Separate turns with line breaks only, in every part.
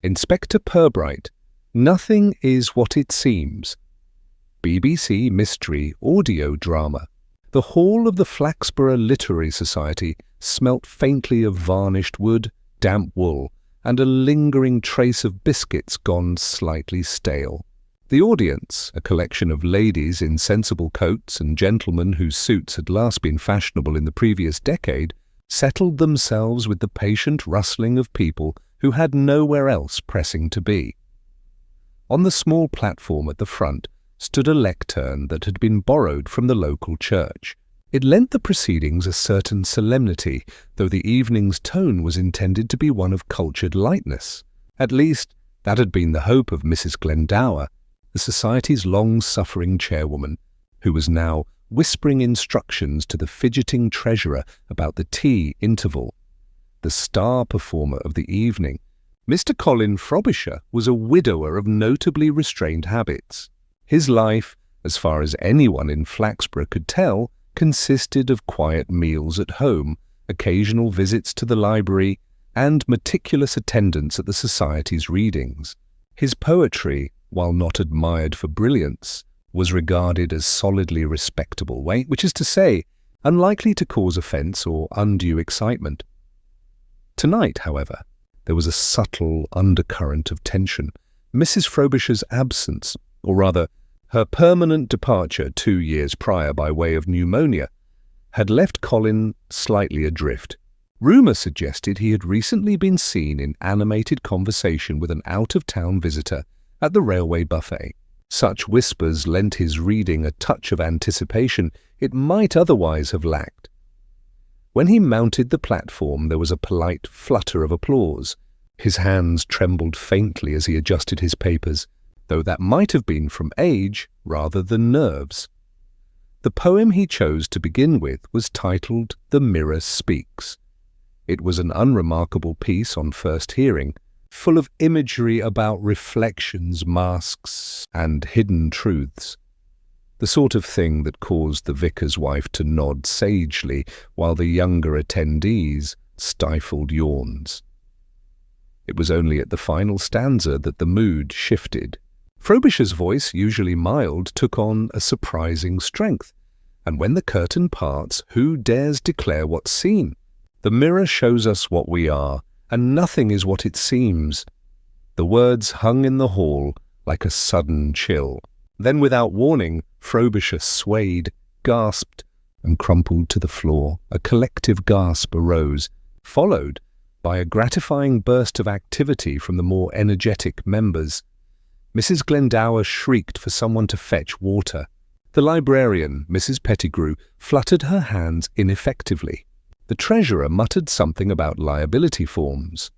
Inspector Purbright, Nothing is What It Seems. BBC Mystery Audio Drama. The hall of the Flaxborough Literary Society smelt faintly of varnished wood, damp wool, and a lingering trace of biscuits gone slightly stale. The audience, a collection of ladies in sensible coats and gentlemen whose suits had last been fashionable in the previous decade, settled themselves with the patient rustling of people who had nowhere else pressing to be. On the small platform at the front stood a lectern that had been borrowed from the local church. It lent the proceedings a certain solemnity, though the evening's tone was intended to be one of cultured lightness. At least, that had been the hope of Mrs. Glendower, the society's long-suffering chairwoman, who was now whispering instructions to the fidgeting treasurer about the tea interval. The star performer of the evening, Mr. Colin Frobisher, was a widower of notably restrained habits. His life, as far as anyone in Flaxborough could tell, consisted of quiet meals at home, occasional visits to the library, and meticulous attendance at the Society's readings. His poetry, while not admired for brilliance, was regarded as solidly respectable, which is to say, unlikely to cause offence or undue excitement. Tonight, however, there was a subtle undercurrent of tension. Mrs. Frobisher's absence, or rather, her permanent departure 2 years prior by way of pneumonia, had left Colin slightly adrift. Rumour suggested he had recently been seen in animated conversation with an out-of-town visitor at the railway buffet. Such whispers lent his reading a touch of anticipation it might otherwise have lacked. When he mounted the platform, there was a polite flutter of applause. His hands trembled faintly as he adjusted his papers, though that might have been from age rather than nerves. The poem he chose to begin with was titled The Mirror Speaks. It was an unremarkable piece on first hearing, full of imagery about reflections, masks, and hidden truths. The sort of thing that caused the vicar's wife to nod sagely while the younger attendees stifled yawns. It was only at the final stanza that the mood shifted. Frobisher's voice, usually mild, took on a surprising strength. And when the curtain parts, who dares declare what's seen? The mirror shows us what we are, and nothing is what it seems. The words hung in the hall like a sudden chill. Then, without warning, Frobisher swayed, gasped, and crumpled to the floor. A collective gasp arose, followed by a gratifying burst of activity from the more energetic members. Mrs. Glendower shrieked for someone to fetch water. The librarian, Mrs. Pettigrew, fluttered her hands ineffectively. The treasurer muttered something about liability forms.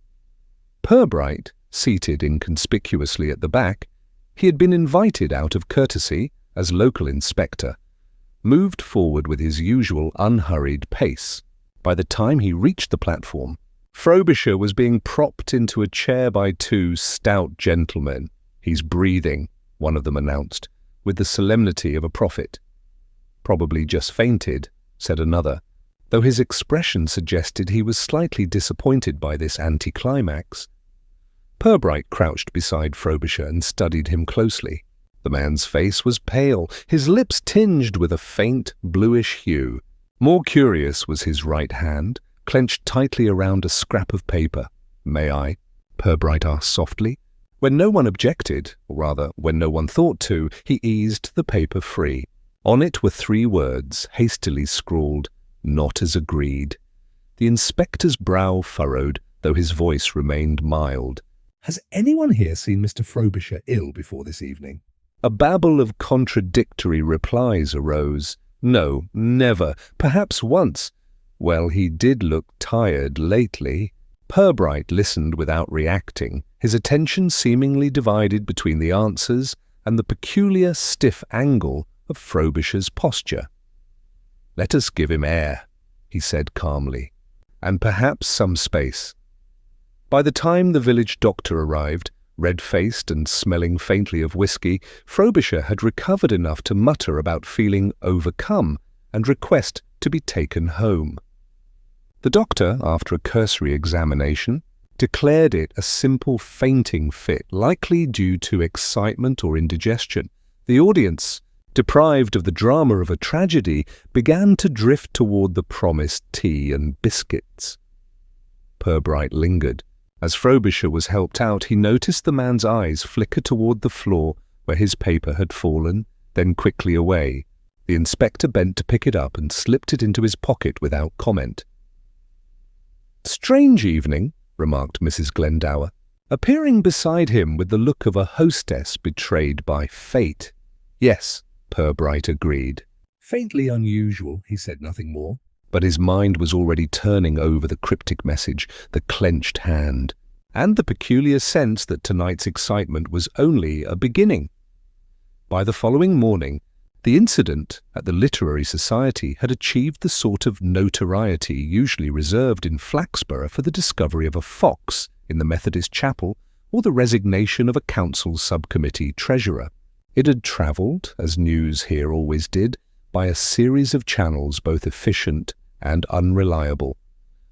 Purbright, seated inconspicuously at the back, he had been invited out of courtesy as local inspector, moved forward with his usual unhurried pace. By the time he reached the platform, Frobisher was being propped into a chair by 2 stout gentlemen. "He's breathing," one of them announced, with the solemnity of a prophet. "Probably just fainted," said another, though his expression suggested he was slightly disappointed by this anticlimax. Purbright crouched beside Frobisher and studied him closely. The man's face was pale, his lips tinged with a faint, bluish hue. More curious was his right hand, clenched tightly around a scrap of paper. "May I?" Purbright asked softly. When no one objected, or rather, when no one thought to, he eased the paper free. On it were 3 words, hastily scrawled, "Not as agreed." The inspector's brow furrowed, though his voice remained mild. "Has anyone here seen Mr. Frobisher ill before this evening?" A babble of contradictory replies arose. "No, never. Perhaps once. Well, he did look tired lately." Purbright listened without reacting, his attention seemingly divided between the answers and the peculiar stiff angle of Frobisher's posture. "Let us give him air," he said calmly, "and perhaps some space." By the time the village doctor arrived, red-faced and smelling faintly of whisky, Frobisher had recovered enough to mutter about feeling overcome and request to be taken home. The doctor, after a cursory examination, declared it a simple fainting fit, likely due to excitement or indigestion. The audience, deprived of the drama of a tragedy, began to drift toward the promised tea and biscuits. Purbright lingered. As Frobisher was helped out, he noticed the man's eyes flicker toward the floor where his paper had fallen, then quickly away. The inspector bent to pick it up and slipped it into his pocket without comment. "Strange evening," remarked Mrs. Glendower, appearing beside him with the look of a hostess betrayed by fate. "Yes," Purbright agreed. "Faintly unusual," he said nothing more. But his mind was already turning over the cryptic message, the clenched hand, and the peculiar sense that tonight's excitement was only a beginning. By the following morning, the incident at the Literary Society had achieved the sort of notoriety usually reserved in Flaxborough for the discovery of a fox in the Methodist chapel or the resignation of a council subcommittee treasurer. It had travelled, as news here always did, by a series of channels both efficient and unreliable,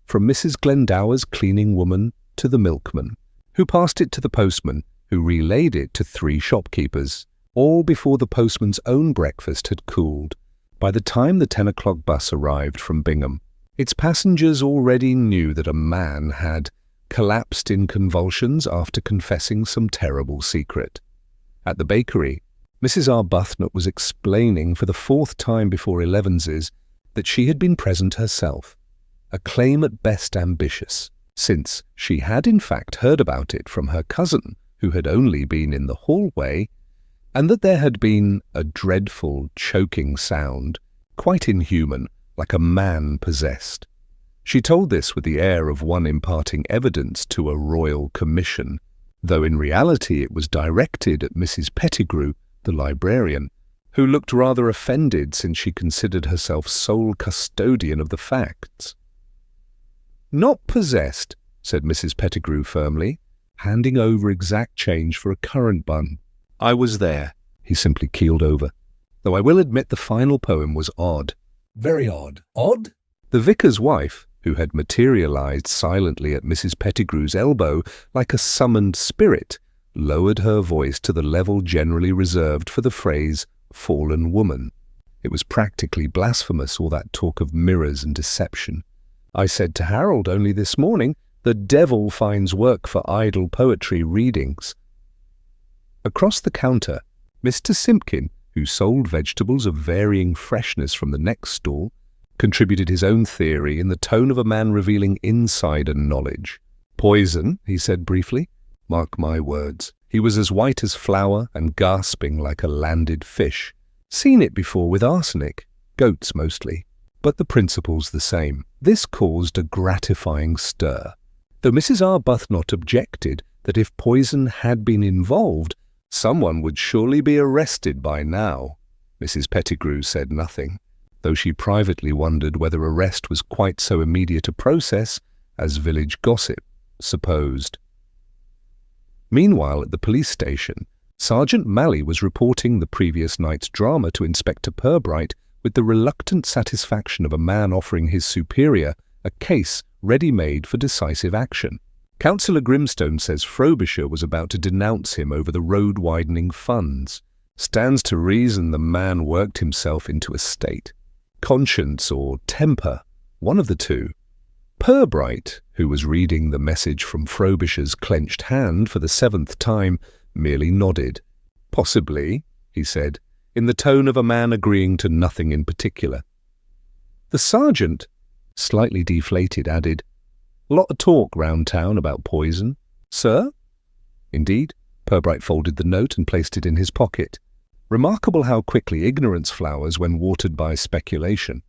from Mrs. Glendower's cleaning woman to the milkman, who passed it to the postman, who relayed it to 3 shopkeepers, all before the postman's own breakfast had cooled. By the time the 10 o'clock bus arrived from Bingham, its passengers already knew that a man had collapsed in convulsions after confessing some terrible secret. At the bakery, Mrs. Arbuthnot was explaining for the 4th time before Elevenses that she had been present herself, a claim at best ambitious, since she had in fact heard about it from her cousin, who had only been in the hallway, and that there had been a dreadful choking sound, quite inhuman, like a man possessed. She told this with the air of one imparting evidence to a royal commission, though in reality it was directed at Mrs. Pettigrew, the librarian, who looked rather offended since she considered herself sole custodian of the facts. "Not possessed," said Mrs. Pettigrew firmly, handing over exact change for a currant bun. "I was there," he simply keeled over, "though I will admit the final poem was odd." "Very odd." "Odd?" The vicar's wife, who had materialized silently at Mrs. Pettigrew's elbow like a summoned spirit, lowered her voice to the level generally reserved for the phrase "fallen woman." It was practically blasphemous, all that talk of mirrors and deception. "I said to Harold only this morning, the devil finds work for idle poetry readings." Across the counter, Mr. Simpkin, who sold vegetables of varying freshness from the next stall, contributed his own theory in the tone of a man revealing insider knowledge. "Poison," he said briefly. "Mark my words." He was as white as flour and gasping like a landed fish. "Seen it before with arsenic. Goats mostly. But the principle's the same." This caused a gratifying stir, though Mrs. Arbuthnot objected that if poison had been involved, someone would surely be arrested by now. Mrs. Pettigrew said nothing, though she privately wondered whether arrest was quite so immediate a process as village gossip supposed. Meanwhile, at the police station, Sergeant Malley was reporting the previous night's drama to Inspector Purbright with the reluctant satisfaction of a man offering his superior a case ready-made for decisive action. Councillor Grimstone says Frobisher was about to denounce him over the road-widening funds. Stands to reason the man worked himself into a state. Conscience or temper, one of the two. Purbright, who was reading the message from Frobisher's clenched hand for the 7th time, merely nodded. "Possibly," he said, in the tone of a man agreeing to nothing in particular. The sergeant, slightly deflated, added, "Lot of talk round town about poison, sir?" "Indeed." Purbright folded the note and placed it in his pocket. Remarkable how quickly ignorance flowers when watered by speculation.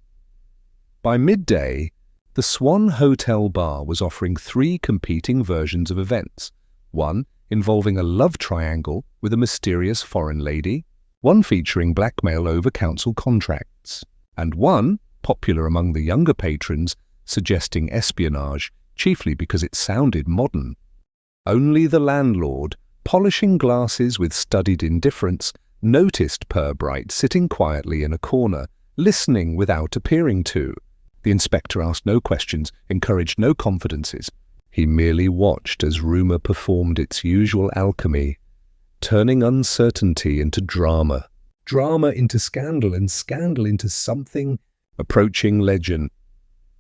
By midday, the Swan Hotel bar was offering 3 competing versions of events. One involving a love triangle with a mysterious foreign lady, one featuring blackmail over council contracts, and one, popular among the younger patrons, suggesting espionage, chiefly because it sounded modern. Only the landlord, polishing glasses with studied indifference, noticed Purbright sitting quietly in a corner, listening without appearing to. The inspector asked no questions, encouraged no confidences. He merely watched as rumour performed its usual alchemy, turning uncertainty into drama, drama into scandal, and scandal into something approaching legend,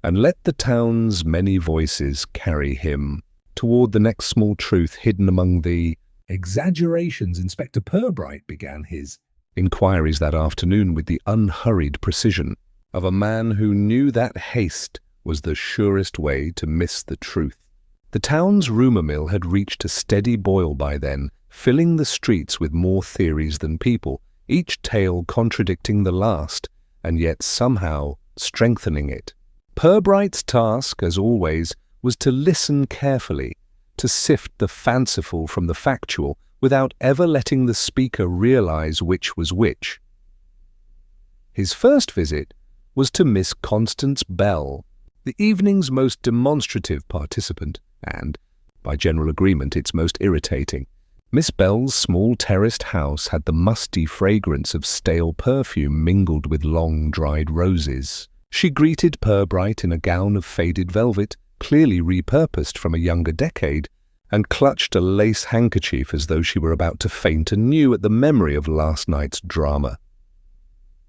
and let the town's many voices carry him toward the next small truth hidden among the exaggerations. Inspector Purbright began his inquiries that afternoon with the unhurried precision of a man who knew that haste was the surest way to miss the truth. The town's rumour mill had reached a steady boil by then, filling the streets with more theories than people, each tale contradicting the last, and yet somehow strengthening it. Purbright's task, as always, was to listen carefully, to sift the fanciful from the factual, without ever letting the speaker realize which was which. His first visit was to Miss Constance Bell, the evening's most demonstrative participant, and, by general agreement, its most irritating. Miss Bell's small terraced house had the musty fragrance of stale perfume mingled with long-dried roses. She greeted Purbright in a gown of faded velvet, clearly repurposed from a younger decade, and clutched a lace handkerchief as though she were about to faint anew at the memory of last night's drama.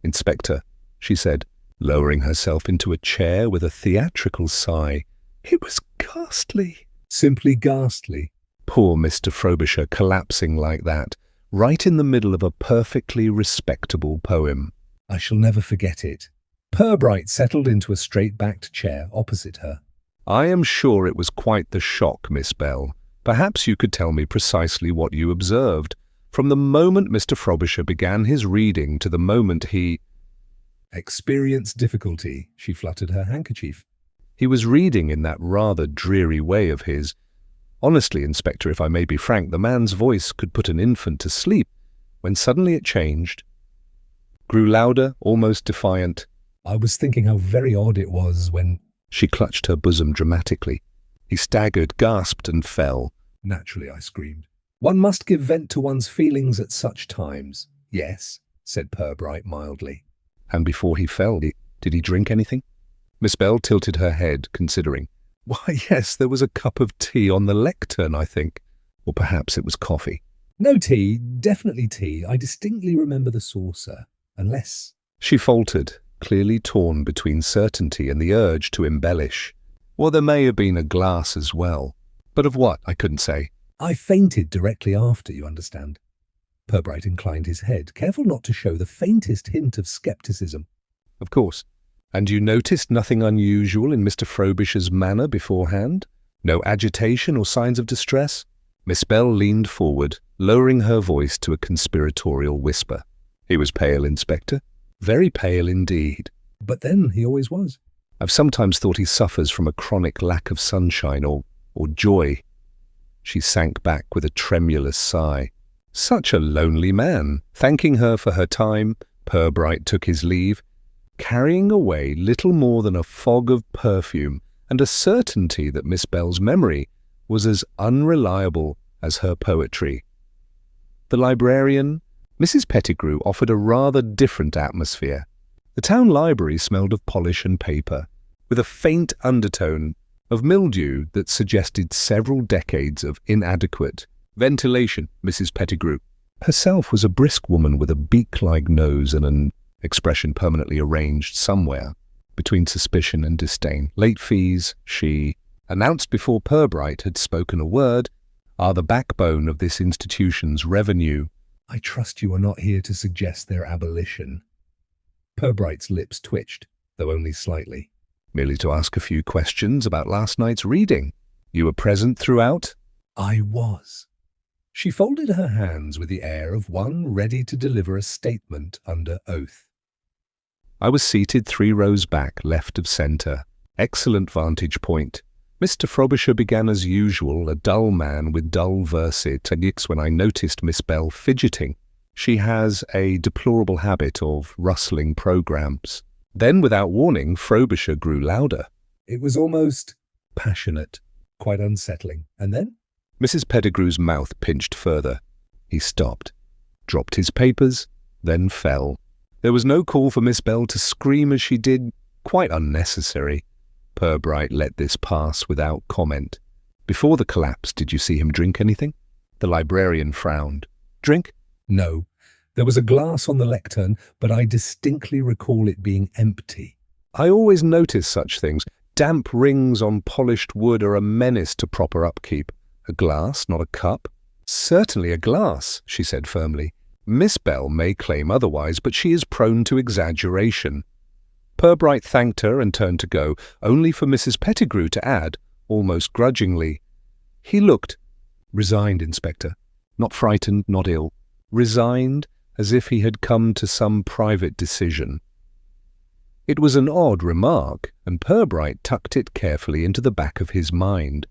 "Inspector," she said, lowering herself into a chair with a theatrical sigh. "It was ghastly." Simply ghastly. Poor Mr. Frobisher collapsing like that, right in the middle of a perfectly respectable poem. I shall never forget it. Purbright settled into a straight-backed chair opposite her. "I am sure it was quite the shock, Miss Bell. Perhaps you could tell me precisely what you observed, from the moment Mr. Frobisher began his reading to the moment he experienced difficulty." She fluttered her handkerchief. "He was reading in that rather dreary way of his. Honestly, Inspector, if I may be frank, the man's voice could put an infant to sleep, when suddenly it changed, grew louder, almost defiant. I was thinking how very odd it was when—" She clutched her bosom dramatically. He staggered, gasped, and fell. "Naturally," I screamed. "One must give vent to one's feelings at such times." "Yes," said Purbright mildly. "And before he fell, did he drink anything?" Miss Bell tilted her head, considering. "Why, yes, there was a cup of tea on the lectern, I think. Or perhaps it was coffee." "No tea, definitely tea. I distinctly remember the saucer. Unless—" She faltered, clearly torn between certainty and the urge to embellish. "Well, there may have been a glass as well. But of what, I couldn't say." "I fainted directly after, you understand." Purbright inclined his head, careful not to show the faintest hint of scepticism. "Of course. And you noticed nothing unusual in Mr. Frobisher's manner beforehand? No agitation or signs of distress?" Miss Bell leaned forward, lowering her voice to a conspiratorial whisper. "He was pale, Inspector. Very pale indeed. But then he always was. I've sometimes thought he suffers from a chronic lack of sunshine or joy." She sank back with a tremulous sigh. Such a lonely man. Thanking her for her time, Purbright took his leave, carrying away little more than a fog of perfume and a certainty that Miss Bell's memory was as unreliable as her poetry. The librarian, Mrs. Pettigrew, offered a rather different atmosphere. The town library smelled of polish and paper, with a faint undertone of mildew that suggested several decades of inadequate ventilation. Mrs. Pettigrew herself was a brisk woman with a beak-like nose and an expression permanently arranged somewhere between suspicion and disdain. Late fees, she announced before Purbright had spoken a word, are the backbone of this institution's revenue. "I trust you are not here to suggest their abolition." Purbright's lips twitched, though only slightly. "Merely to ask a few questions about last night's reading. You were present throughout?" "I was." She folded her hands with the air of one ready to deliver a statement under oath. "I was seated 3 rows back, left of centre. Excellent vantage point. Mr. Frobisher began as usual, a dull man with dull verset, and when I noticed Miss Bell fidgeting. She has a deplorable habit of rustling programmes. Then, without warning, Frobisher grew louder. It was almost passionate, quite unsettling. And then?" Mrs. Pettigrew's mouth pinched further. He stopped, dropped his papers, then fell. There was no call for Miss Bell to scream as she did, quite unnecessary. Purbright let this pass without comment. Before the collapse, did you see him drink anything? The librarian frowned. Drink?
No. There was a glass on the lectern, but I distinctly recall it being empty.
I always notice such things. Damp rings on polished wood are a menace to proper upkeep. A glass, not a cup? Certainly a glass, she said firmly. Miss Bell may claim otherwise, but she is prone to exaggeration. Purbright thanked her and turned to go, only for Mrs. Pettigrew to add, almost grudgingly, "He looked resigned, Inspector. Not frightened, not ill. Resigned, as if he had come to some private decision." It was an odd remark, and Purbright tucked it carefully into the back of his mind.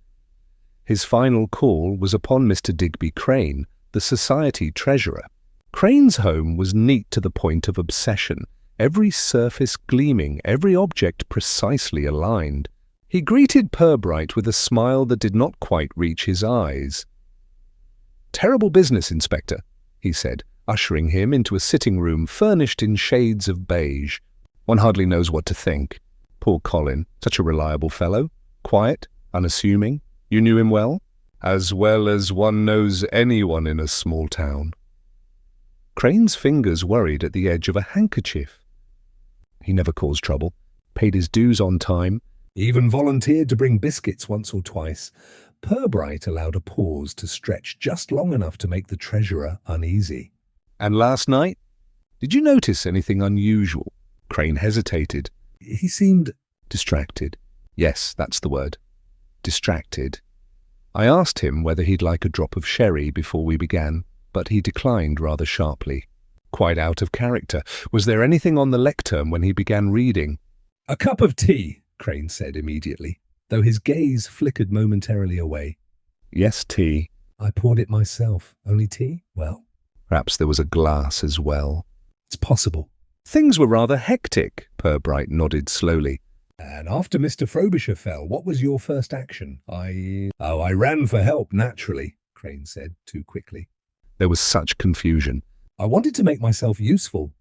His final call was upon Mr. Digby Crane, the society treasurer. Crane's home was neat to the point of obsession, every surface gleaming, every object precisely aligned. He greeted Purbright with a smile that did not quite reach his eyes. "Terrible business, Inspector," he said, ushering him into a sitting room furnished in shades of beige. "One hardly knows what to think. Poor Colin, such a reliable fellow. Quiet, unassuming. You knew him well?" "As well as one knows anyone in a small town." Crane's fingers worried at the edge of a handkerchief. He never caused trouble, paid his dues on time,
even volunteered to bring biscuits once or twice. Purbright allowed a pause to stretch just long enough to make the treasurer uneasy.
"And last night? Did you notice anything unusual?" Crane hesitated.
He seemed
distracted. Yes, that's the word. Distracted. I asked him whether he'd like a drop of sherry before we began, but he declined rather sharply. Quite out of character. Was there anything on the lectern when he began reading?
"A cup of tea," Crane said immediately, though his gaze flickered momentarily away.
"Yes, tea."
"I poured it myself. Only tea? Well."
"Perhaps there was a glass as well."
"It's possible."
"Things were rather hectic," Purbright nodded slowly.
"And after Mr. Frobisher fell, what was your first action?" I ran for help, naturally," Crane said, too quickly.
There was such confusion.
"I wanted to make myself useful."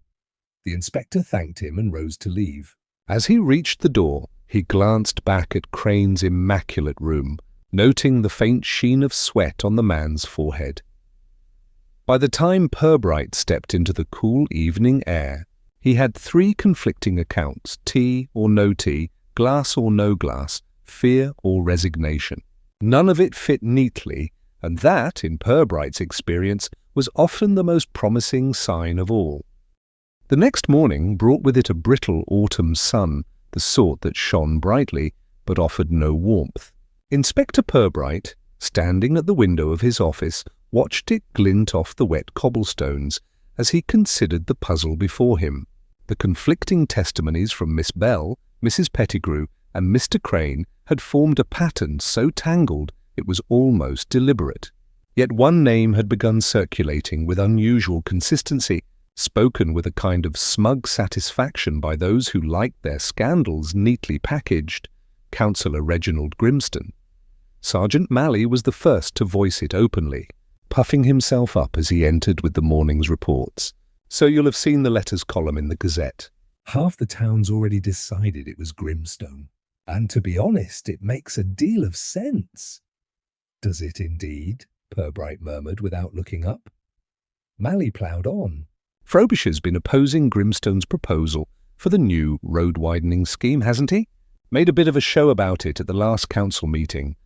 The inspector thanked him and rose to leave.
As he reached the door, he glanced back at Crane's immaculate room, noting the faint sheen of sweat on the man's forehead. By the time Purbright stepped into the cool evening air, he had 3 conflicting accounts: tea or no tea, glass or no glass, fear or resignation. None of it fit neatly, and that, in Purbright's experience, was often the most promising sign of all. The next morning brought with it a brittle autumn sun, the sort that shone brightly but offered no warmth. Inspector Purbright, standing at the window of his office, watched it glint off the wet cobblestones as he considered the puzzle before him. The conflicting testimonies from Miss Bell, Mrs. Pettigrew, and Mr. Crane had formed a pattern so tangled it was almost deliberate. Yet one name had begun circulating with unusual consistency, spoken with a kind of smug satisfaction by those who liked their scandals neatly packaged: Councillor Reginald Grimstone. Sergeant Malley was the first to voice it openly, puffing himself up as he entered with the morning's reports. "So you'll have seen the letters column in the Gazette."
"Half the town's already decided it was Grimstone. And to be honest, it makes a deal of sense." "Does it indeed?" Purbright murmured without looking up. Malley ploughed on.
"Frobisher's been opposing Grimstone's proposal for the new road-widening scheme, hasn't he? Made a bit of a show about it at the last council meeting.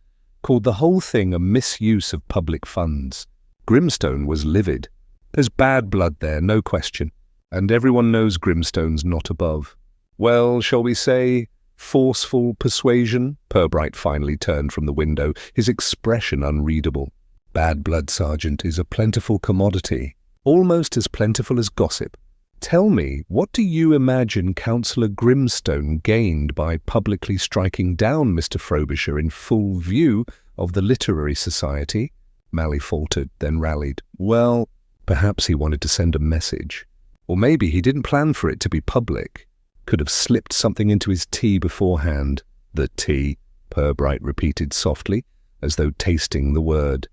Called the whole thing a misuse of public funds. Grimstone was livid. There's bad blood there, no question. And everyone knows Grimstone's not above. Well, shall we say, forceful persuasion?" Purbright finally turned from the window, his expression unreadable. "Bad blood, Sergeant, is a plentiful commodity, almost as plentiful as gossip. Tell me, what do you imagine Councillor Grimstone gained by publicly striking down Mr. Frobisher in full view of the Literary Society?" Malley faltered, then rallied. "Well, perhaps he wanted to send a message. Or maybe he didn't plan for it to be public. Could have slipped something into his tea beforehand." "The tea," Purbright repeated softly, as though tasting the word.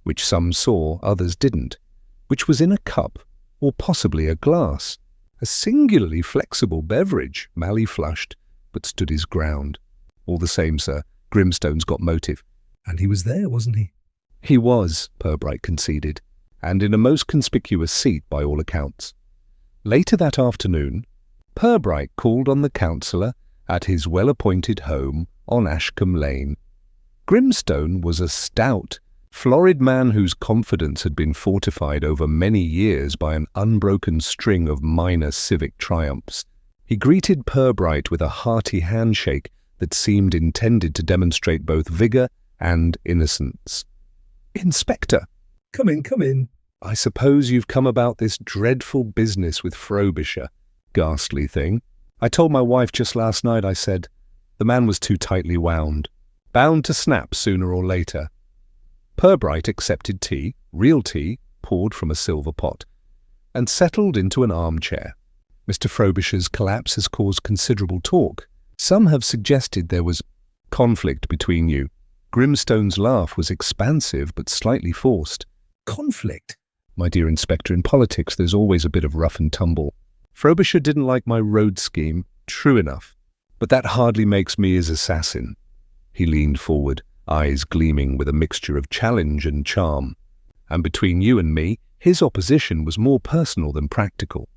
"Which some saw, others didn't. Which was in a cup, or possibly a glass. A singularly flexible beverage." Malley flushed, but stood his ground. "All the same, sir, Grimstone's got motive.
And he was there, wasn't he?
He was, Purbright conceded, and in a most conspicuous seat by all accounts. Later that afternoon, Purbright called on the councillor at his well-appointed home on Ashcombe Lane. Grimstone was a stout, florid man whose confidence had been fortified over many years by an unbroken string of minor civic triumphs. He greeted Purbright with a hearty handshake that seemed intended to demonstrate both vigour and innocence. "Inspector!"
Come in, come in."
"I suppose you've come about this dreadful business with Frobisher. Ghastly thing. I told my wife just last night, I said, the man was too tightly wound. Bound to snap sooner or later." Purbright accepted tea, real tea, poured from a silver pot, and settled into an armchair. "Mr. Frobisher's collapse has caused considerable talk. Some have suggested there was conflict between you." Grimstone's laugh was expansive but slightly forced.
"Conflict?"
"My dear Inspector, in politics there's always a bit of rough and tumble. Frobisher didn't like my road scheme, true enough, but that hardly makes me his assassin." He leaned forward, eyes gleaming with a mixture of challenge and charm. "And between you and me, his opposition was more personal than practical.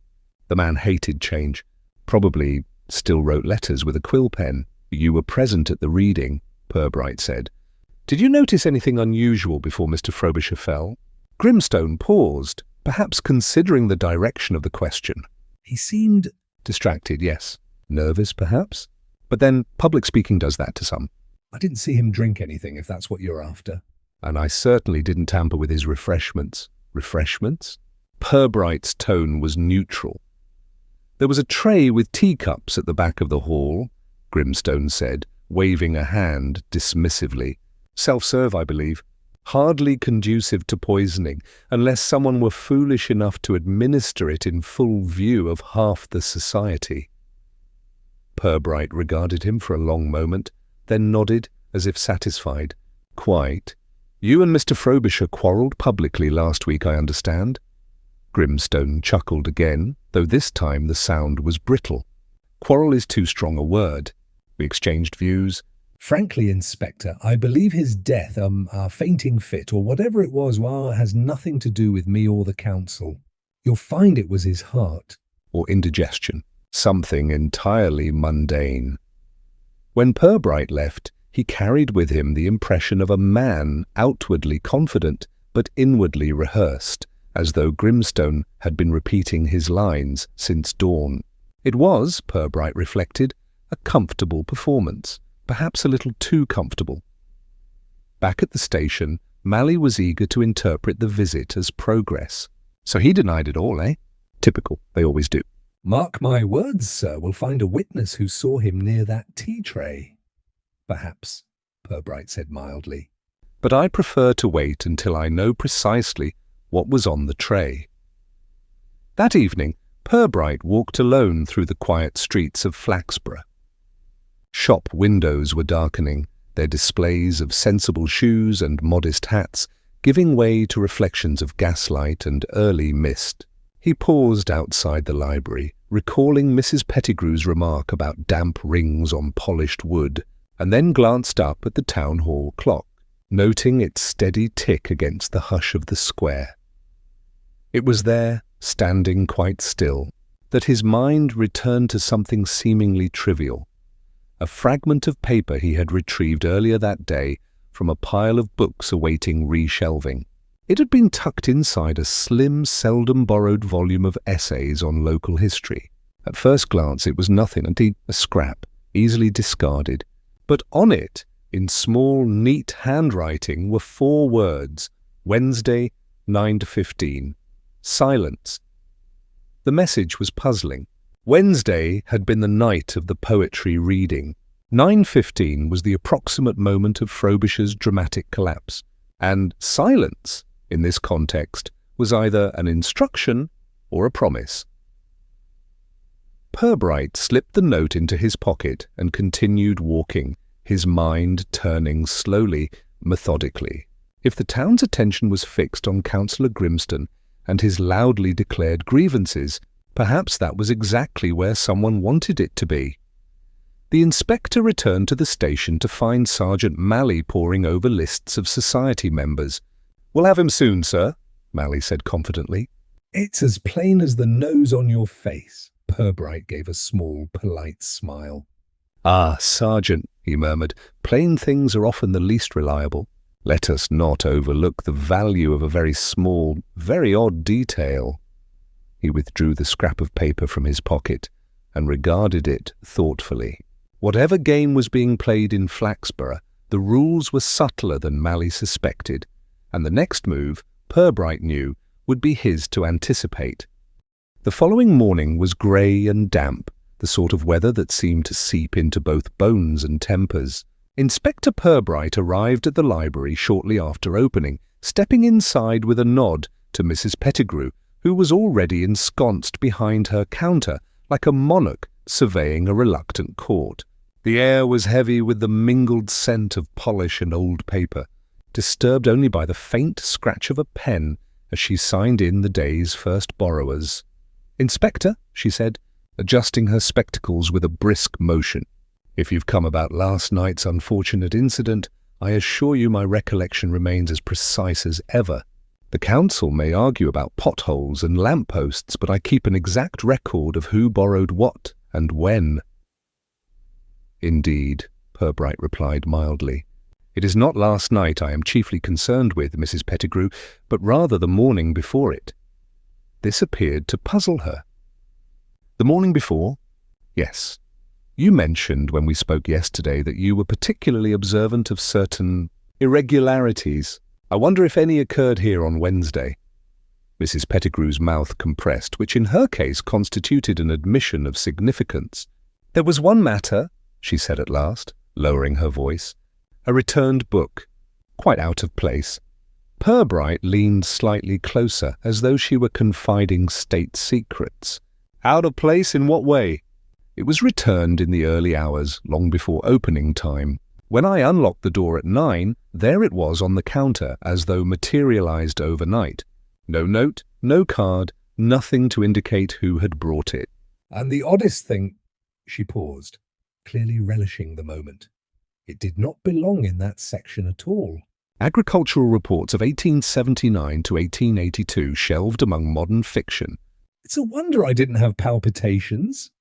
The man hated change, probably still wrote letters with a quill pen." "You were present at the reading," Purbright said. "Did you notice anything unusual before Mr. Frobisher fell?" Grimstone paused, perhaps considering the direction of the question.
"He seemed—"
"Distracted, yes. Nervous, perhaps? But then public speaking does that to some."
"I didn't see him drink anything, if that's what you're after."
"And I certainly didn't tamper with his refreshments." "Refreshments?" Purbright's tone was neutral. "There was a tray with teacups at the back of the hall," Grimstone said, waving a hand dismissively. "Self-serve, I believe. Hardly conducive to poisoning, unless someone were foolish enough to administer it in full view of half the society." Purbright regarded him for a long moment, then nodded as if satisfied. "Quite. You and Mr. Frobisher quarrelled publicly last week, I understand?" Grimstone chuckled again, though this time the sound was brittle. "Quarrel is too strong a word. We exchanged views."
"Frankly, Inspector, I believe his death, a fainting fit or whatever it was, has nothing to do with me or the council. You'll find it was his heart."
"Or indigestion. Something entirely mundane." When Purbright left, he carried with him the impression of a man outwardly confident but inwardly rehearsed, as though Grimstone had been repeating his lines since dawn. It was, Purbright reflected, a comfortable performance, perhaps a little too comfortable. Back at the station, Mally was eager to interpret the visit as progress. "So he denied it all, eh?" "Typical, they always do."
"Mark my words, sir, we'll find a witness who saw him near that tea tray." "Perhaps," Purbright said mildly.
"But I prefer to wait until I know precisely what was on the tray." That evening, Purbright walked alone through the quiet streets of Flaxborough. Shop windows were darkening, their displays of sensible shoes and modest hats giving way to reflections of gaslight and early mist. He paused outside the library, recalling Mrs. Pettigrew's remark about damp rings on polished wood, and then glanced up at the town hall clock, noting its steady tick against the hush of the square. It was there, standing quite still, that his mind returned to something seemingly trivial. A fragment of paper he had retrieved earlier that day from a pile of books awaiting reshelving. It had been tucked inside a slim, seldom-borrowed volume of essays on local history. At first glance it was nothing, indeed a scrap, easily discarded. But on it, in small, neat handwriting, were 4 words: Wednesday, 9 to 15. Silence. The message was puzzling. Wednesday had been the night of the poetry reading. 9:15 was the approximate moment of Frobisher's dramatic collapse. And silence, in this context, was either an instruction or a promise. Purbright slipped the note into his pocket and continued walking, his mind turning slowly, methodically. If the town's attention was fixed on Councillor Grimstone and his loudly declared grievances, perhaps that was exactly where someone wanted it to be. the inspector returned to the station to find Sergeant Malley poring over lists of society members. "We'll have him soon, sir," Malley said confidently.
"It's as plain as the nose on your face." Purbright gave a small, polite smile.
"Ah, Sergeant," he murmured, "plain things are often the least reliable. Let us not overlook the value of a very small, very odd detail." He withdrew the scrap of paper from his pocket and regarded it thoughtfully. Whatever game was being played in Flaxborough, the rules were subtler than Malley suspected, and the next move, Purbright knew, would be his to anticipate. The following morning was grey and damp, the sort of weather that seemed to seep into both bones and tempers. Inspector Purbright arrived at the library shortly after opening, stepping inside with a nod to Mrs. Pettigrew, who was already ensconced behind her counter like a monarch surveying a reluctant court. The air was heavy with the mingled scent of polish and old paper, disturbed only by the faint scratch of a pen as she signed in the day's first borrowers. "Inspector," she said, adjusting her spectacles with a brisk motion, "if you've come about last night's unfortunate incident, I assure you my recollection remains as precise as ever. The council may argue about potholes and lampposts, but I keep an exact record of who borrowed what and when." "Indeed," Purbright replied mildly. "It is not last night I am chiefly concerned with, Mrs. Pettigrew, but rather the morning before it." This appeared to puzzle her. "The morning before?" "Yes. You mentioned when we spoke yesterday that you were particularly observant of certain irregularities. I wonder if any occurred here on Wednesday." Mrs. Pettigrew's mouth compressed, which in her case constituted an admission of significance. "There was one matter," she said at last, lowering her voice. "A returned book. Quite out of place." Purbright leaned slightly closer, as though she were confiding state secrets. "Out of place in what way?" "It was returned in the early hours, long before opening time. When I unlocked the door at 9, there it was on the counter, as though materialized overnight. No note, no card, nothing to indicate who had brought it."
"And the oddest thing—" She paused, clearly relishing the moment. "It did not belong in that section at all."
Agricultural reports of 1879 to 1882 shelved among modern fiction.
"It's a wonder I didn't have palpitations."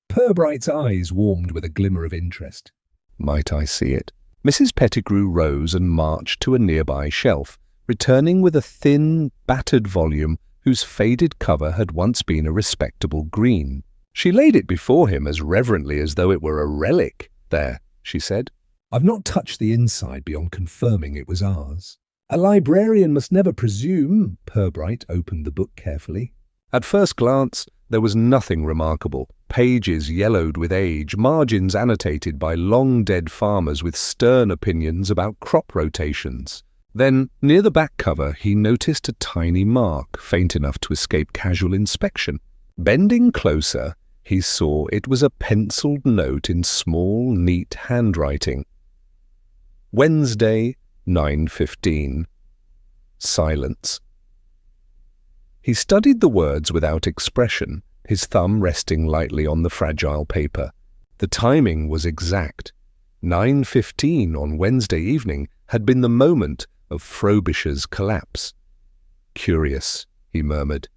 Purbright's eyes warmed with a glimmer of interest.
"Might I see it?" Mrs. Pettigrew rose and marched to a nearby shelf, returning with a thin, battered volume whose faded cover had once been a respectable green. She laid it before him as reverently as though it were a relic. "There," she said.
"I've not touched the inside beyond confirming it was ours." "A librarian must never presume." Purbright opened the book carefully.
At first glance, there was nothing remarkable. Pages yellowed with age, margins annotated by long-dead farmers with stern opinions about crop rotations. Then, near the back cover, he noticed a tiny mark, faint enough to escape casual inspection. Bending closer, he saw it was a penciled note in small, neat handwriting. "Wednesday, 9:15. Silence." He studied the words without expression, his thumb resting lightly on the fragile paper. The timing was exact. 9:15 on Wednesday evening had been the moment of Frobisher's collapse. "Curious," he murmured.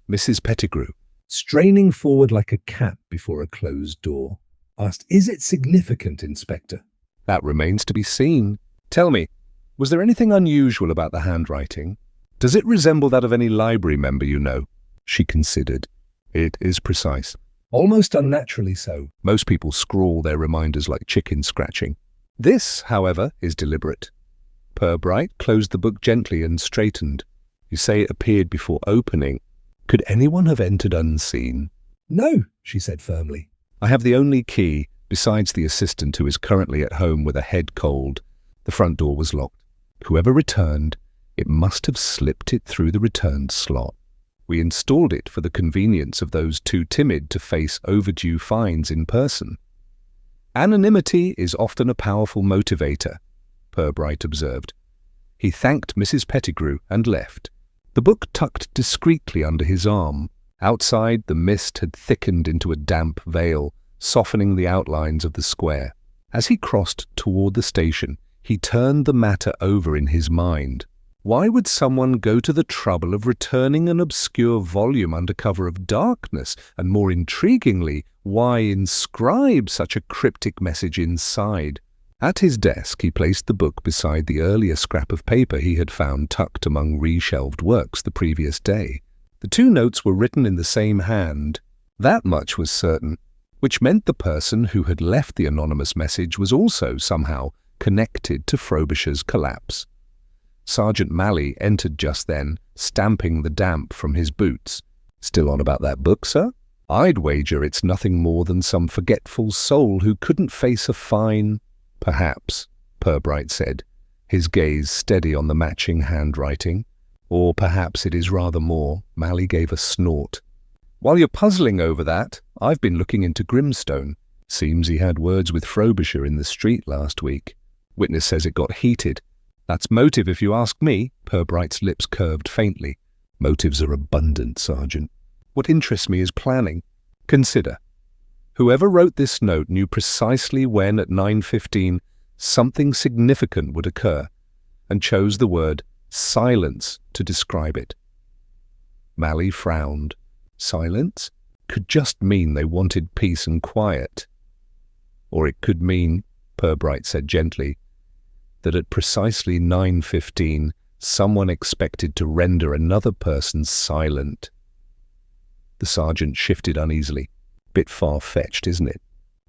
Mrs. Pettigrew,
straining forward like a cat before a closed door, asked, "Is it significant, Inspector?"
"That remains to be seen. Tell me, was there anything unusual about the handwriting? Does it resemble that of any library member you know?" She considered. "It is precise."
"Almost unnaturally so."
"Most people scrawl their reminders like chicken scratching. This, however, is deliberate." Purbright closed the book gently and straightened. "You say it appeared before opening. Could anyone have entered unseen?"
"No," she said firmly.
"I have the only key, besides the assistant who is currently at home with a head cold. The front door was locked. Whoever returned, it must have slipped it through the returned slot. We installed it for the convenience of those too timid to face overdue fines in person." "Anonymity is often a powerful motivator," Purbright observed. He thanked Mrs. Pettigrew and left, the book tucked discreetly under his arm. Outside, the mist had thickened into a damp veil, softening the outlines of the square. As he crossed toward the station, he turned the matter over in his mind. Why would someone go to the trouble of returning an obscure volume under cover of darkness, and more intriguingly, why inscribe such a cryptic message inside? At his desk, he placed the book beside the earlier scrap of paper he had found tucked among reshelved works the previous day. The two notes were written in the same hand. That much was certain, which meant the person who had left the anonymous message was also somehow connected to Frobisher's collapse. Sergeant Malley entered just then, stamping the damp from his boots. "Still on about that book, sir? I'd wager it's nothing more than some forgetful soul who couldn't face a fine—" "Perhaps," Purbright said, his gaze steady on the matching handwriting. "Or perhaps it is rather more." Malley gave a snort. "While you're puzzling over that, I've been looking into Grimstone. Seems he had words with Frobisher in the street last week. Witness says it got heated. That's motive if you ask me." Purbright's lips curved faintly. "Motives are abundant, Sergeant. What interests me is planning. Consider. Whoever wrote this note knew precisely when at 9:15 something significant would occur, and chose the word silence to describe it." Malley frowned. Silence could just mean they wanted peace and quiet. Or it could mean, Purbright said gently, that at precisely 9:15 someone expected to render another person silent. The sergeant shifted uneasily. "Bit far-fetched, isn't it?"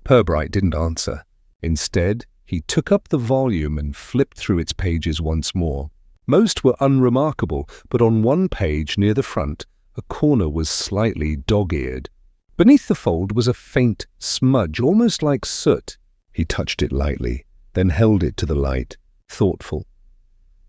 Purbright didn't answer. Instead, he took up the volume and flipped through its pages once more. Most were unremarkable, but on one page near the front, a corner was slightly dog-eared. Beneath the fold was a faint smudge, almost like soot. He touched it lightly, then held it to the light, thoughtful.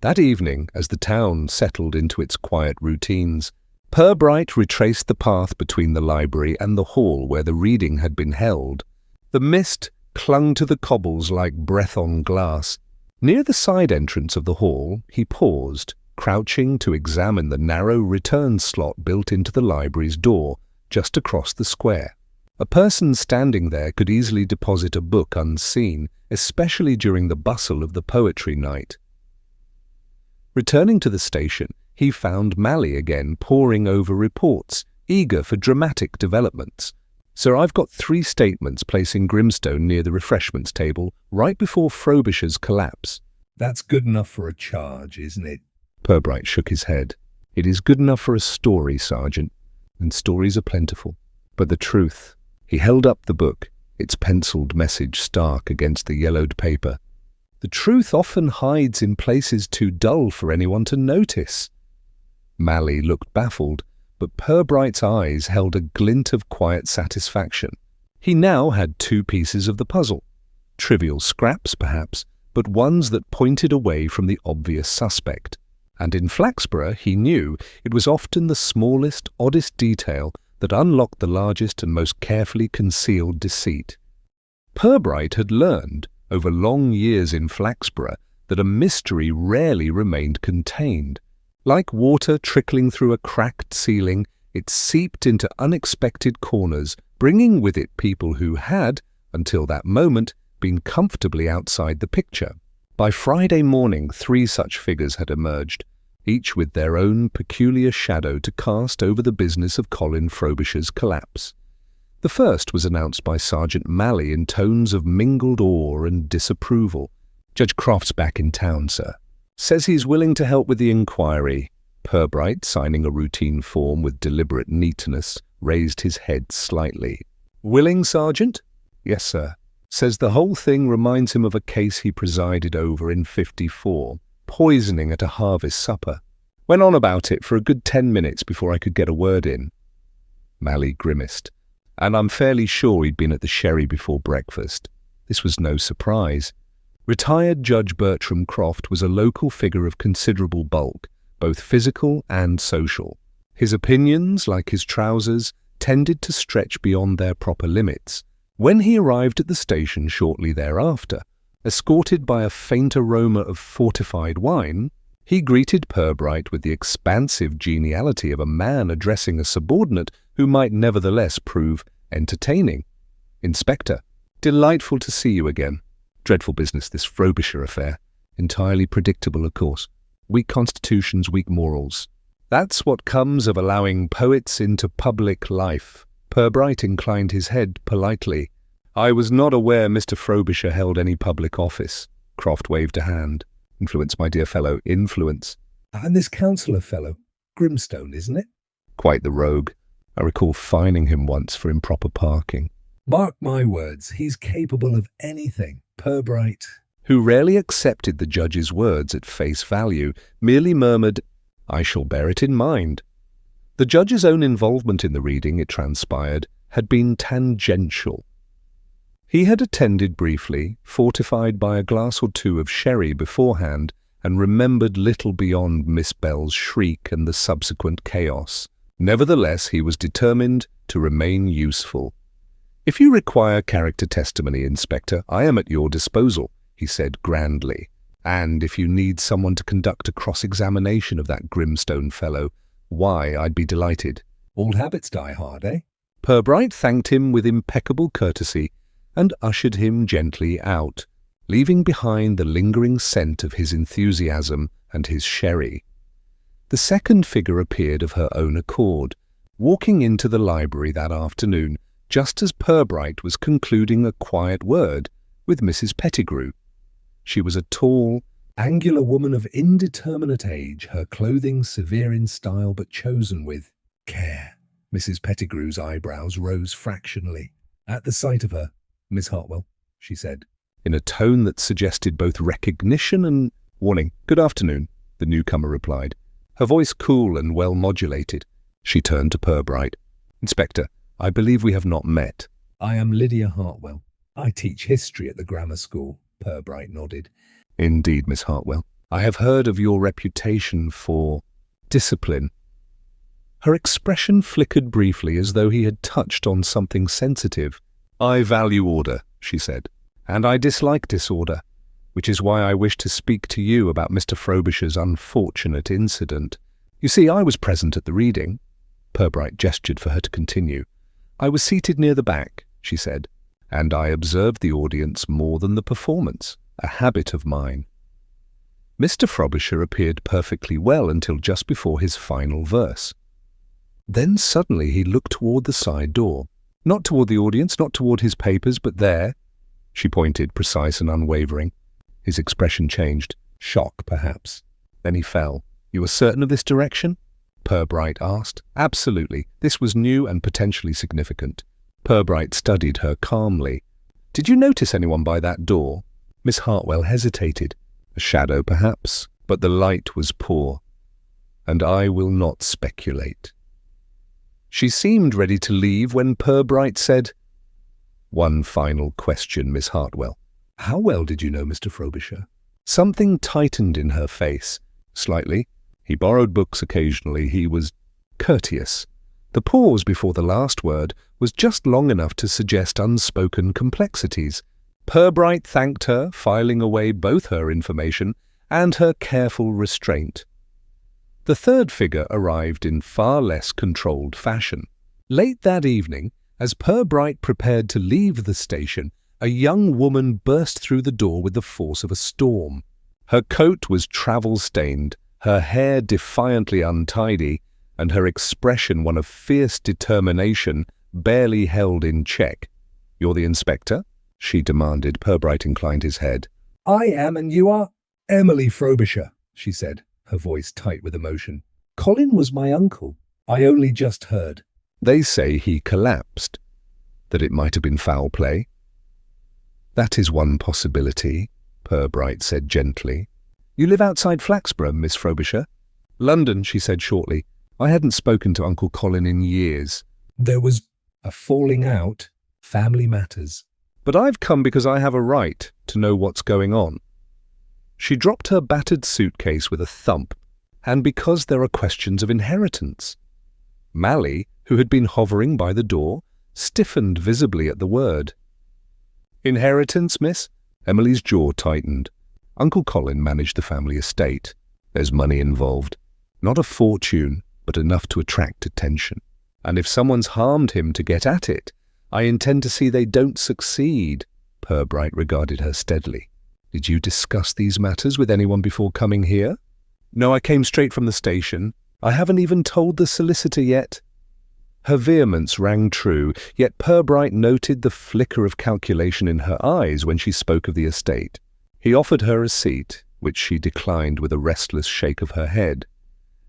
That evening, as the town settled into its quiet routines, Purbright retraced the path between the library and the hall where the reading had been held. The mist clung to the cobbles like breath on glass. Near the side entrance of the hall, he paused, crouching to examine the narrow return slot built into the library's door, just across the square. A person standing there could easily deposit a book unseen, especially during the bustle of the poetry night. Returning to the station, he found Malley again poring over reports, eager for dramatic developments. "Sir, I've got 3 statements placing Grimstone near the refreshments table right before Frobisher's collapse."
That's good enough for a charge, isn't it?
Purbright shook his head. "It is good enough for a story, Sergeant, and stories are plentiful. But the truth—" He held up the book, its penciled message stark against the yellowed paper. "The truth often hides in places too dull for anyone to notice." Malley looked baffled, but Purbright's eyes held a glint of quiet satisfaction. He now had 2 pieces of the puzzle. Trivial scraps, perhaps, but ones that pointed away from the obvious suspect. And in Flaxborough, he knew, it was often the smallest, oddest detail that unlocked the largest and most carefully concealed deceit. Purbright had learned, over long years in Flaxborough, that a mystery rarely remained contained. Like water trickling through a cracked ceiling, it seeped into unexpected corners, bringing with it people who had, until that moment, been comfortably outside the picture. By Friday morning, 3 such figures had emerged, each with their own peculiar shadow to cast over the business of Colin Frobisher's collapse. The first was announced by Sergeant Malley in tones of mingled awe and disapproval. "Judge Croft's back in town, sir. Says he's willing to help with the inquiry." Purbright, signing a routine form with deliberate neatness, raised his head slightly. "Willing, Sergeant?" "Yes, sir. Says the whole thing reminds him of a case he presided over in '54, poisoning at a harvest supper. Went on about it for a good 10 minutes before I could get a word in." Malley grimaced. "And I'm fairly sure he'd been at the sherry before breakfast." This was no surprise. Retired Judge Bertram Croft was a local figure of considerable bulk, both physical and social. His opinions, like his trousers, tended to stretch beyond their proper limits. When he arrived at the station shortly thereafter, escorted by a faint aroma of fortified wine, he greeted Purbright with the expansive geniality of a man addressing a subordinate who might nevertheless prove entertaining. Inspector, delightful to see you again. Dreadful business, this Frobisher affair. Entirely predictable, of course. Weak constitutions, weak morals. That's what comes of allowing poets into public life. Purbright inclined his head politely. I was not aware Mr. Frobisher held any public office. Croft waved a hand. Influence, my dear fellow, influence.
And this councillor fellow, Grimstone, isn't it?
Quite the rogue. I recall fining him once for improper parking.
Mark my words, he's capable of anything. Purbright,
who rarely accepted the judge's words at face value, merely murmured, I shall bear it in mind. The judge's own involvement in the reading, it transpired, had been tangential. He had attended briefly, fortified by a glass or two of sherry beforehand, and remembered little beyond Miss Bell's shriek and the subsequent chaos. Nevertheless, he was determined to remain useful. If you require character testimony, Inspector, I am at your disposal, he said grandly. And if you need someone to conduct a cross-examination of that Grimstone fellow, why, I'd be delighted.
Old habits die hard, eh?
Purbright thanked him with impeccable courtesy and ushered him gently out, leaving behind the lingering scent of his enthusiasm and his sherry. The second figure appeared of her own accord, walking into the library that afternoon just as Purbright was concluding a quiet word with Mrs. Pettigrew. She was a tall,
angular woman of indeterminate age, her clothing severe in style but chosen with care. Mrs. Pettigrew's eyebrows rose fractionally. At the sight of her, Miss Hartwell, she said,
in a tone that suggested both recognition and warning. Good afternoon, the newcomer replied, her voice cool and well modulated. She turned to Purbright. Inspector, I believe we have not met.
I am Lydia Hartwell. I teach history at the grammar school. Purbright nodded.
Indeed, Miss Hartwell. I have heard of your reputation for discipline. Her expression flickered briefly as though he had touched on something sensitive. I value order, she said, and I dislike disorder, which is why I wish to speak to you about Mr. Frobisher's unfortunate incident. You see, I was present at the reading. Purbright gestured for her to continue. I was seated near the back, she said, and I observed the audience more than the performance, a habit of mine. Mr. Frobisher appeared perfectly well until just before his final verse. Then suddenly he looked toward the side door. Not toward the audience, not toward his papers, but there. She pointed, precise and unwavering. His expression changed. Shock, perhaps. Then he fell. You are certain of this direction? Purbright asked. Absolutely. This was new and potentially significant. Purbright studied her calmly. Did you notice anyone by that door? Miss Hartwell hesitated. A shadow, perhaps, but the light was poor. And I will not speculate. She seemed ready to leave when Purbright said, One final question, Miss Hartwell.
How well did you know Mr. Frobisher?
Something tightened in her face. Slightly. He borrowed books occasionally. He was courteous. The pause before the last word was just long enough to suggest unspoken complexities. Purbright thanked her, filing away both her information and her careful restraint. The third figure arrived in far less controlled fashion. Late that evening, as Purbright prepared to leave the station, a young woman burst through the door with the force of a storm. Her coat was travel-stained, her hair defiantly untidy, and her expression one of fierce determination barely held in check. You're the inspector? She demanded. Purbright inclined his head.
I am, and you are? Emily Frobisher, she said, her voice tight with emotion. Colin was my uncle. I only just heard.
They say he collapsed. That it might have been foul play? That is one possibility, Purbright said gently. You live outside Flaxborough, Miss Frobisher? London, she said shortly. I hadn't spoken to Uncle Colin in years.
There was a falling out. Family matters.
But I've come because I have a right to know what's going on. She dropped her battered suitcase with a thump, and because there are questions of inheritance. Mally, who had been hovering by the door, stiffened visibly at the word. Inheritance, miss? Emily's jaw tightened. Uncle Colin managed the family estate. There's money involved. Not a fortune, but enough to attract attention. And if someone's harmed him to get at it, I intend to see they don't succeed. Purbright regarded her steadily. Did you discuss these matters with anyone before coming here? No, I came straight from the station. I haven't even told the solicitor yet. Her vehemence rang true, yet Purbright noted the flicker of calculation in her eyes when she spoke of the estate. He offered her a seat, which she declined with a restless shake of her head.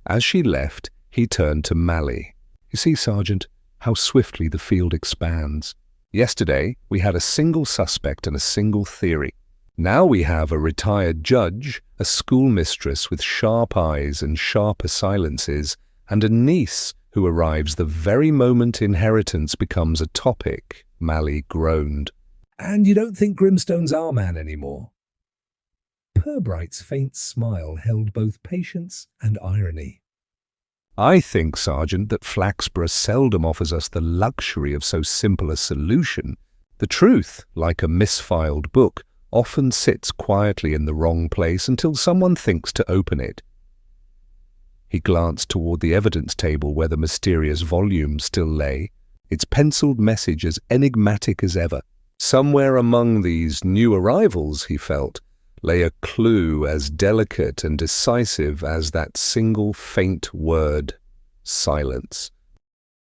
As she left, he turned to Mally. You see, Sergeant, how swiftly the field expands. Yesterday, we had a single suspect and a single theory. Now we have a retired judge, a schoolmistress with sharp eyes and sharper silences, and a niece who arrives the very moment inheritance becomes a topic. Mally groaned.
And you don't think Grimstone's our man anymore? Purbright's faint smile held both patience and irony.
I think, Sergeant, that Flaxborough seldom offers us the luxury of so simple a solution. The truth, like a misfiled book, often sits quietly in the wrong place until someone thinks to open it. He glanced toward the evidence table where the mysterious volume still lay, its penciled message as enigmatic as ever. Somewhere among these new arrivals, he felt, lay a clue as delicate and decisive as that single faint word, silence.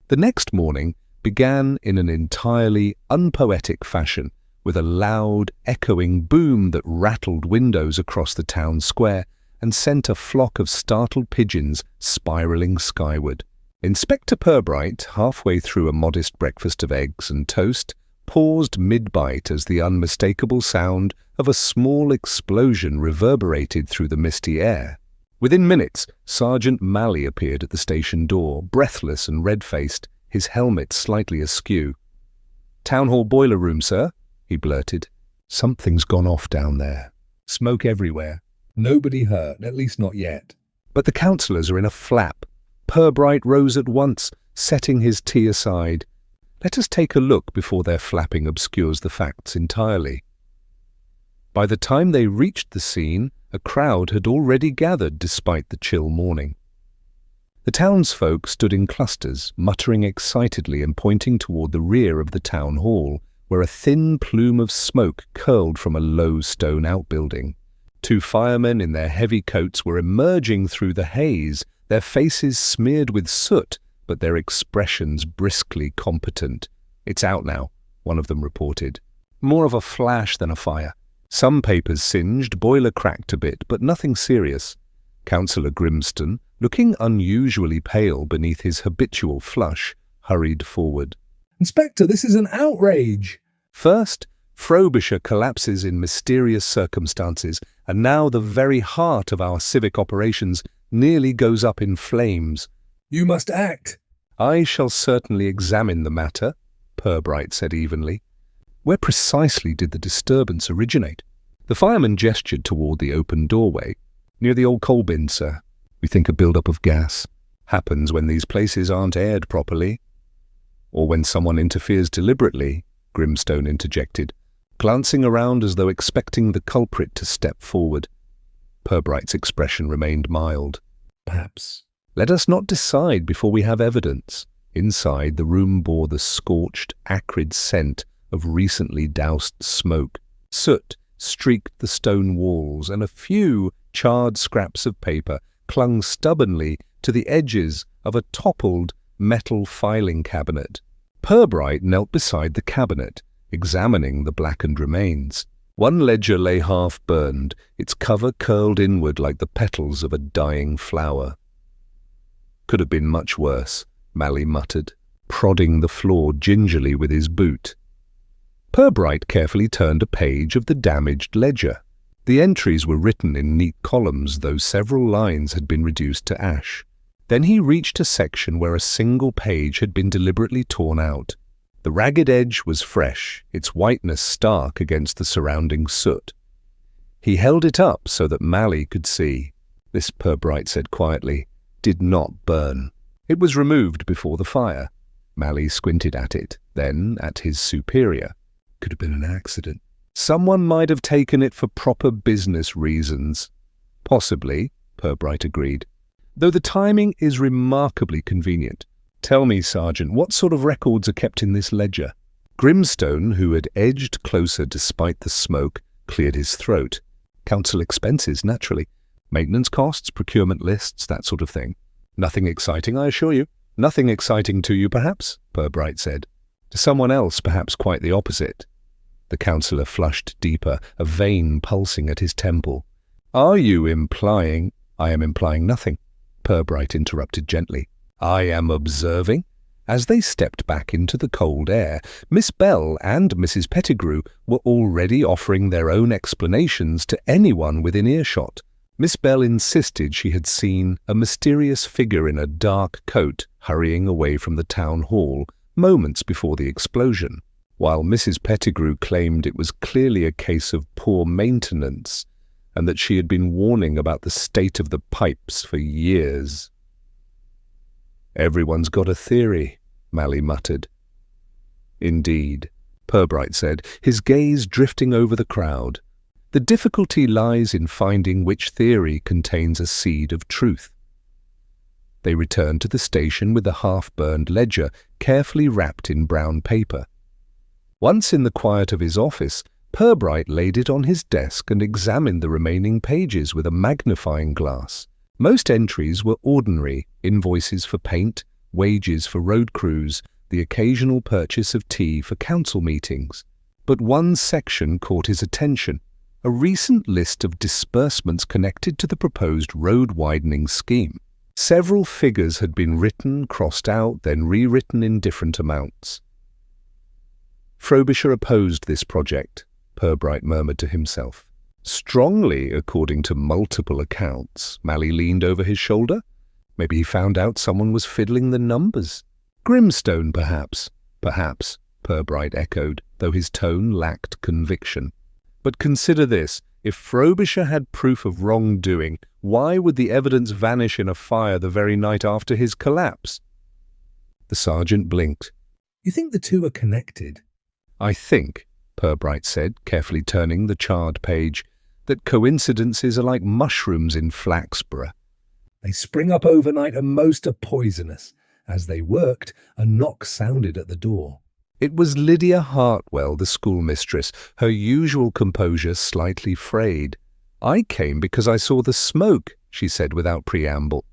The next morning began in an entirely unpoetic fashion, with a loud, echoing boom that rattled windows across the town square and sent a flock of startled pigeons spiralling skyward. Inspector Purbright, halfway through a modest breakfast of eggs and toast, paused mid-bite as the unmistakable sound of a small explosion reverberated through the misty air. Within minutes, Sergeant Mally appeared at the station door, breathless and red-faced, his helmet slightly askew. "Town hall boiler room, sir," he blurted. "Something's gone off down there. Smoke everywhere."
Nobody hurt, at least not yet.
"But the councillors are in a flap." Purbright rose at once, setting his tea aside. "Let us take a look before their flapping obscures the facts entirely." By the time they reached the scene, a crowd had already gathered despite the chill morning. The townsfolk stood in clusters, muttering excitedly and pointing toward the rear of the town hall, where a thin plume of smoke curled from a low stone outbuilding. Two firemen in their heavy coats were emerging through the haze, their faces smeared with soot, but their expressions briskly competent. "It's out now," one of them reported. "More of a flash than a fire. Some papers singed, boiler cracked a bit, but nothing serious." Councillor Grimstone, looking unusually pale beneath his habitual flush, hurried forward.
"Inspector, this is an outrage!"
First, Frobisher collapses in mysterious circumstances, and now the very heart of our civic operations nearly goes up in flames.
"You must act."
"I shall certainly examine the matter," Purbright said evenly. "Where precisely did the disturbance originate?" The fireman gestured toward the open doorway. "Near the old coal bin, sir. We think a build-up of gas. Happens when these places aren't aired properly." "Or when someone interferes deliberately," Grimstone interjected, glancing around as though expecting the culprit to step forward. Purbright's expression remained mild.
"Perhaps."
"Let us not decide before we have evidence." Inside, the room bore the scorched, acrid scent of recently doused smoke. Soot streaked the stone walls, and a few charred scraps of paper clung stubbornly to the edges of a toppled metal filing cabinet. Purbright knelt beside the cabinet, examining the blackened remains. One ledger lay half-burned, its cover curled inward like the petals of a dying flower. "Could have been much worse," Mally muttered, prodding the floor gingerly with his boot. Purbright carefully turned a page of the damaged ledger. The entries were written in neat columns, though several lines had been reduced to ash. Then he reached a section where a single page had been deliberately torn out. The ragged edge was fresh, its whiteness stark against the surrounding soot. He held it up so that Mally could see. This, Purbright said quietly, did not burn. It was removed before the fire. Mally squinted at it, then at his superior. Could have been an accident. Someone might have taken it for proper business reasons. Possibly, Purbright agreed, though the timing is remarkably convenient. Tell me, Sergeant, what sort of records are kept in this ledger? Grimstone, who had edged closer despite the smoke, cleared his throat. Council expenses, naturally. Maintenance costs, procurement lists, that sort of thing. Nothing exciting, I assure you. Nothing exciting to you, perhaps, Purbright said. To someone else, perhaps quite the opposite. The councillor flushed deeper, a vein pulsing at his temple. Are you implying— I am implying nothing, Purbright interrupted gently. I am observing. As they stepped back into the cold air, Miss Bell and Mrs. Pettigrew were already offering their own explanations to anyone within earshot. Miss Bell insisted she had seen a mysterious figure in a dark coat hurrying away from the town hall moments before the explosion, while Mrs. Pettigrew claimed it was clearly a case of poor maintenance and that she had been warning about the state of the pipes for years. Everyone's got a theory, Mally muttered. Indeed, Purbright said, his gaze drifting over the crowd. The difficulty lies in finding which theory contains a seed of truth. They returned to the station with the half-burned ledger carefully wrapped in brown paper. Once in the quiet of his office, Purbright laid it on his desk and examined the remaining pages with a magnifying glass. Most entries were ordinary: invoices for paint, wages for road crews, the occasional purchase of tea for council meetings. But one section caught his attention: a recent list of disbursements connected to the proposed road-widening scheme. Several figures had been written, crossed out, then rewritten in different amounts. Frobisher opposed this project, Purbright murmured to himself. Strongly, according to multiple accounts. Mally leaned over his shoulder. Maybe he found out someone was fiddling the numbers. Grimstone, perhaps. Perhaps, Purbright echoed, though his tone lacked conviction. But consider this. If Frobisher had proof of wrongdoing, why would the evidence vanish in a fire the very night after his collapse? The sergeant blinked.
You think the two are connected?
I think, Purbright said, carefully turning the charred page, that coincidences are like mushrooms in Flaxborough.
They spring up overnight and most are poisonous. As they worked, a knock sounded at the door.
It was Lydia Hartwell, the schoolmistress, her usual composure slightly frayed. I came because I saw the smoke, she said without preamble.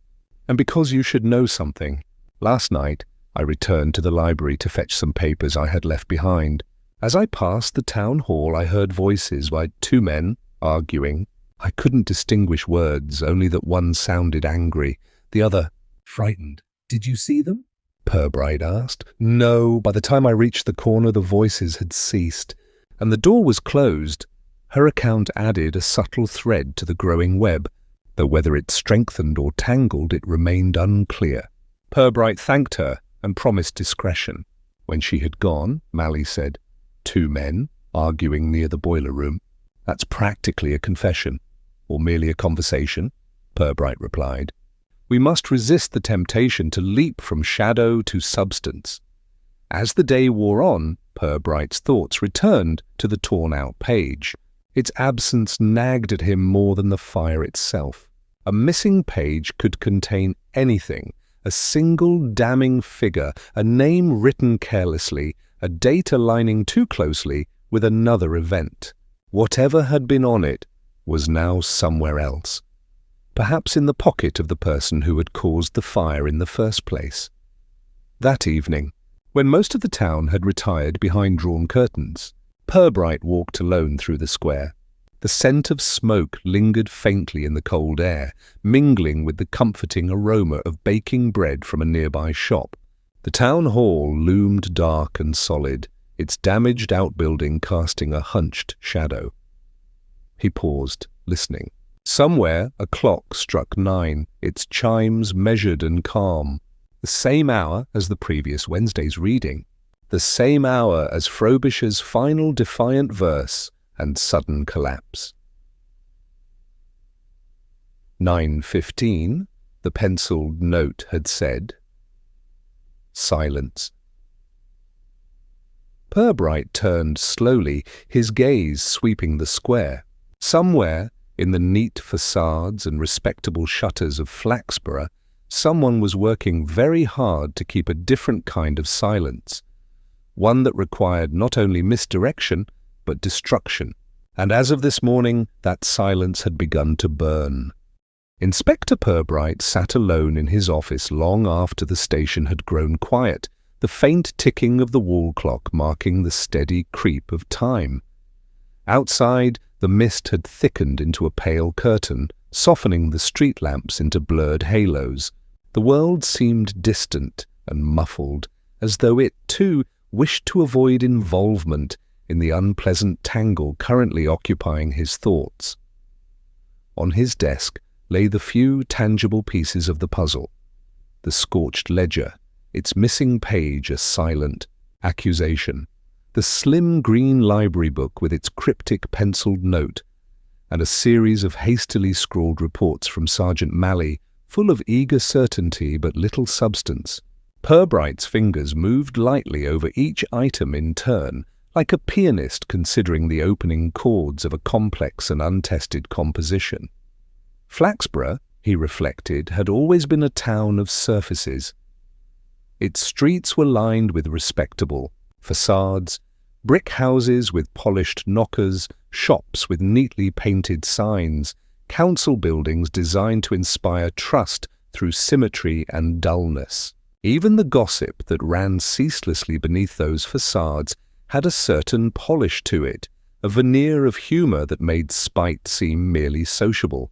And because you should know something. Last night, I returned to the library to fetch some papers I had left behind. As I passed the town hall, I heard voices by two men arguing. I couldn't distinguish words, only that one sounded angry, the other
frightened. Did you see them?
Purbright asked. No, by the time I reached the corner the voices had ceased, and the door was closed. Her account added a subtle thread to the growing web, though whether it strengthened or tangled it remained unclear. Purbright thanked her and promised discretion. When she had gone, Mally said, "Two men, arguing near the boiler room. That's practically a confession, or merely a conversation," Purbright replied. We must resist the temptation to leap from shadow to substance. As the day wore on, Purbright's thoughts returned to the torn-out page. Its absence nagged at him more than the fire itself. A missing page could contain anything: a single damning figure, a name written carelessly, a date aligning too closely with another event. Whatever had been on it was now somewhere else. Perhaps in the pocket of the person who had caused the fire in the first place. That evening, when most of the town had retired behind drawn curtains, Purbright walked alone through the square. The scent of smoke lingered faintly in the cold air, mingling with the comforting aroma of baking bread from a nearby shop. The town hall loomed dark and solid, its damaged outbuilding casting a hunched shadow. He paused, listening. Somewhere a clock struck 9, its chimes measured and calm. The same hour as the previous Wednesday's reading. The same hour as Frobisher's final defiant verse and sudden collapse. 9:15, the penciled note had said. Silence. Purbright turned slowly, his gaze sweeping the square. Somewhere, in the neat facades and respectable shutters of Flaxborough, someone was working very hard to keep a different kind of silence. one that required not only misdirection, but destruction. And as of this morning, that silence had begun to burn. Inspector Purbright sat alone in his office long after the station had grown quiet, the faint ticking of the wall clock marking the steady creep of time. Outside, the mist had thickened into a pale curtain, softening the street lamps into blurred halos. The world seemed distant and muffled, as though it, too, wished to avoid involvement in the unpleasant tangle currently occupying his thoughts. On his desk lay the few tangible pieces of the puzzle. The scorched ledger, its missing page a silent accusation, the slim green library book with its cryptic penciled note, and a series of hastily scrawled reports from Sergeant Malley, full of eager certainty but little substance. Purbright's fingers moved lightly over each item in turn, like a pianist considering the opening chords of a complex and untested composition. Flaxborough, he reflected, had always been a town of surfaces. Its streets were lined with respectable facades, brick houses with polished knockers, shops with neatly painted signs, council buildings designed to inspire trust through symmetry and dullness. Even the gossip that ran ceaselessly beneath those facades had a certain polish to it, a veneer of humour that made spite seem merely sociable.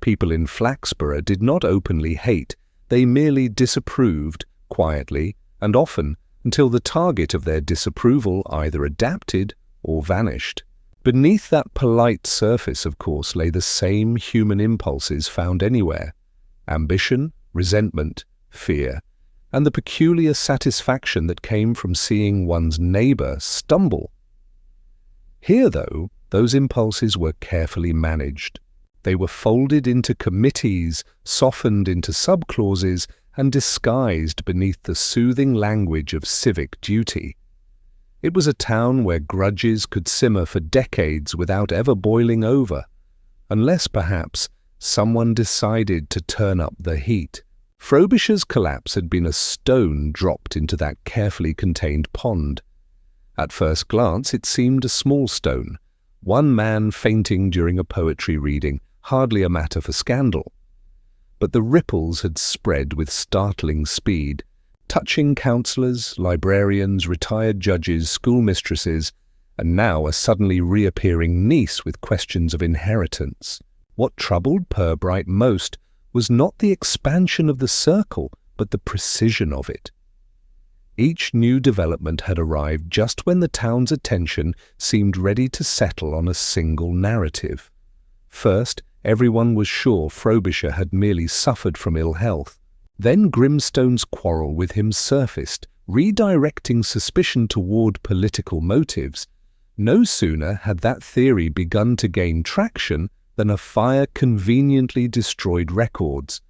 People in Flaxborough did not openly hate, they merely disapproved, quietly and often, until the target of their disapproval either adapted or vanished. Beneath that polite surface, of course, lay the same human impulses found anywhere: ambition, resentment, fear, and the peculiar satisfaction that came from seeing one's neighbour stumble. Here, though, those impulses were carefully managed. They were folded into committees, softened into subclauses, and disguised beneath the soothing language of civic duty. It was a town where grudges could simmer for decades without ever boiling over, unless, perhaps, someone decided to turn up the heat. Frobisher's collapse had been a stone dropped into that carefully contained pond. At first glance it seemed a small stone, one man fainting during a poetry reading, hardly a matter for scandal. But the ripples had spread with startling speed, touching councillors, librarians, retired judges, schoolmistresses, and now a suddenly reappearing niece with questions of inheritance. What troubled Purbright most was not the expansion of the circle, but the precision of it. Each new development had arrived just when the town's attention seemed ready to settle on a single narrative. First, everyone was sure Frobisher had merely suffered from ill health. Then Grimstone's quarrel with him surfaced, redirecting suspicion toward political motives. No sooner had that theory begun to gain traction than a fire conveniently destroyed records,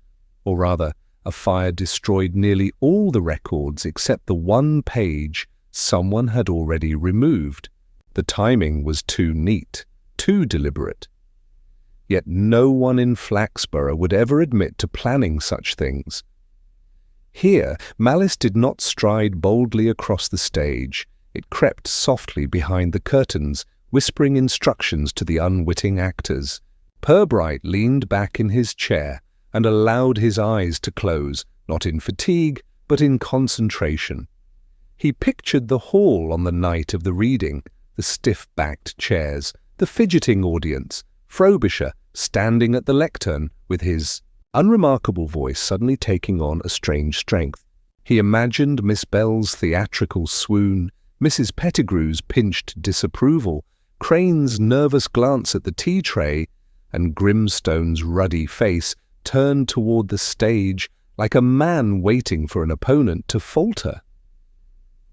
or rather, a fire destroyed nearly all the records except the one page someone had already removed. The timing was too neat, too deliberate. Yet no one in Flaxborough would ever admit to planning such things. Here, malice did not stride boldly across the stage. It crept softly behind the curtains, whispering instructions to the unwitting actors. Purbright leaned back in his chair and allowed his eyes to close, not in fatigue, but in concentration. He pictured the hall on the night of the reading, the stiff-backed chairs, the fidgeting audience, Frobisher standing at the lectern with his unremarkable voice suddenly taking on a strange strength. He imagined Miss Bell's theatrical swoon, Mrs. Pettigrew's pinched disapproval, Crane's nervous glance at the tea tray, and Grimstone's ruddy face turned toward the stage like a man waiting for an opponent to falter.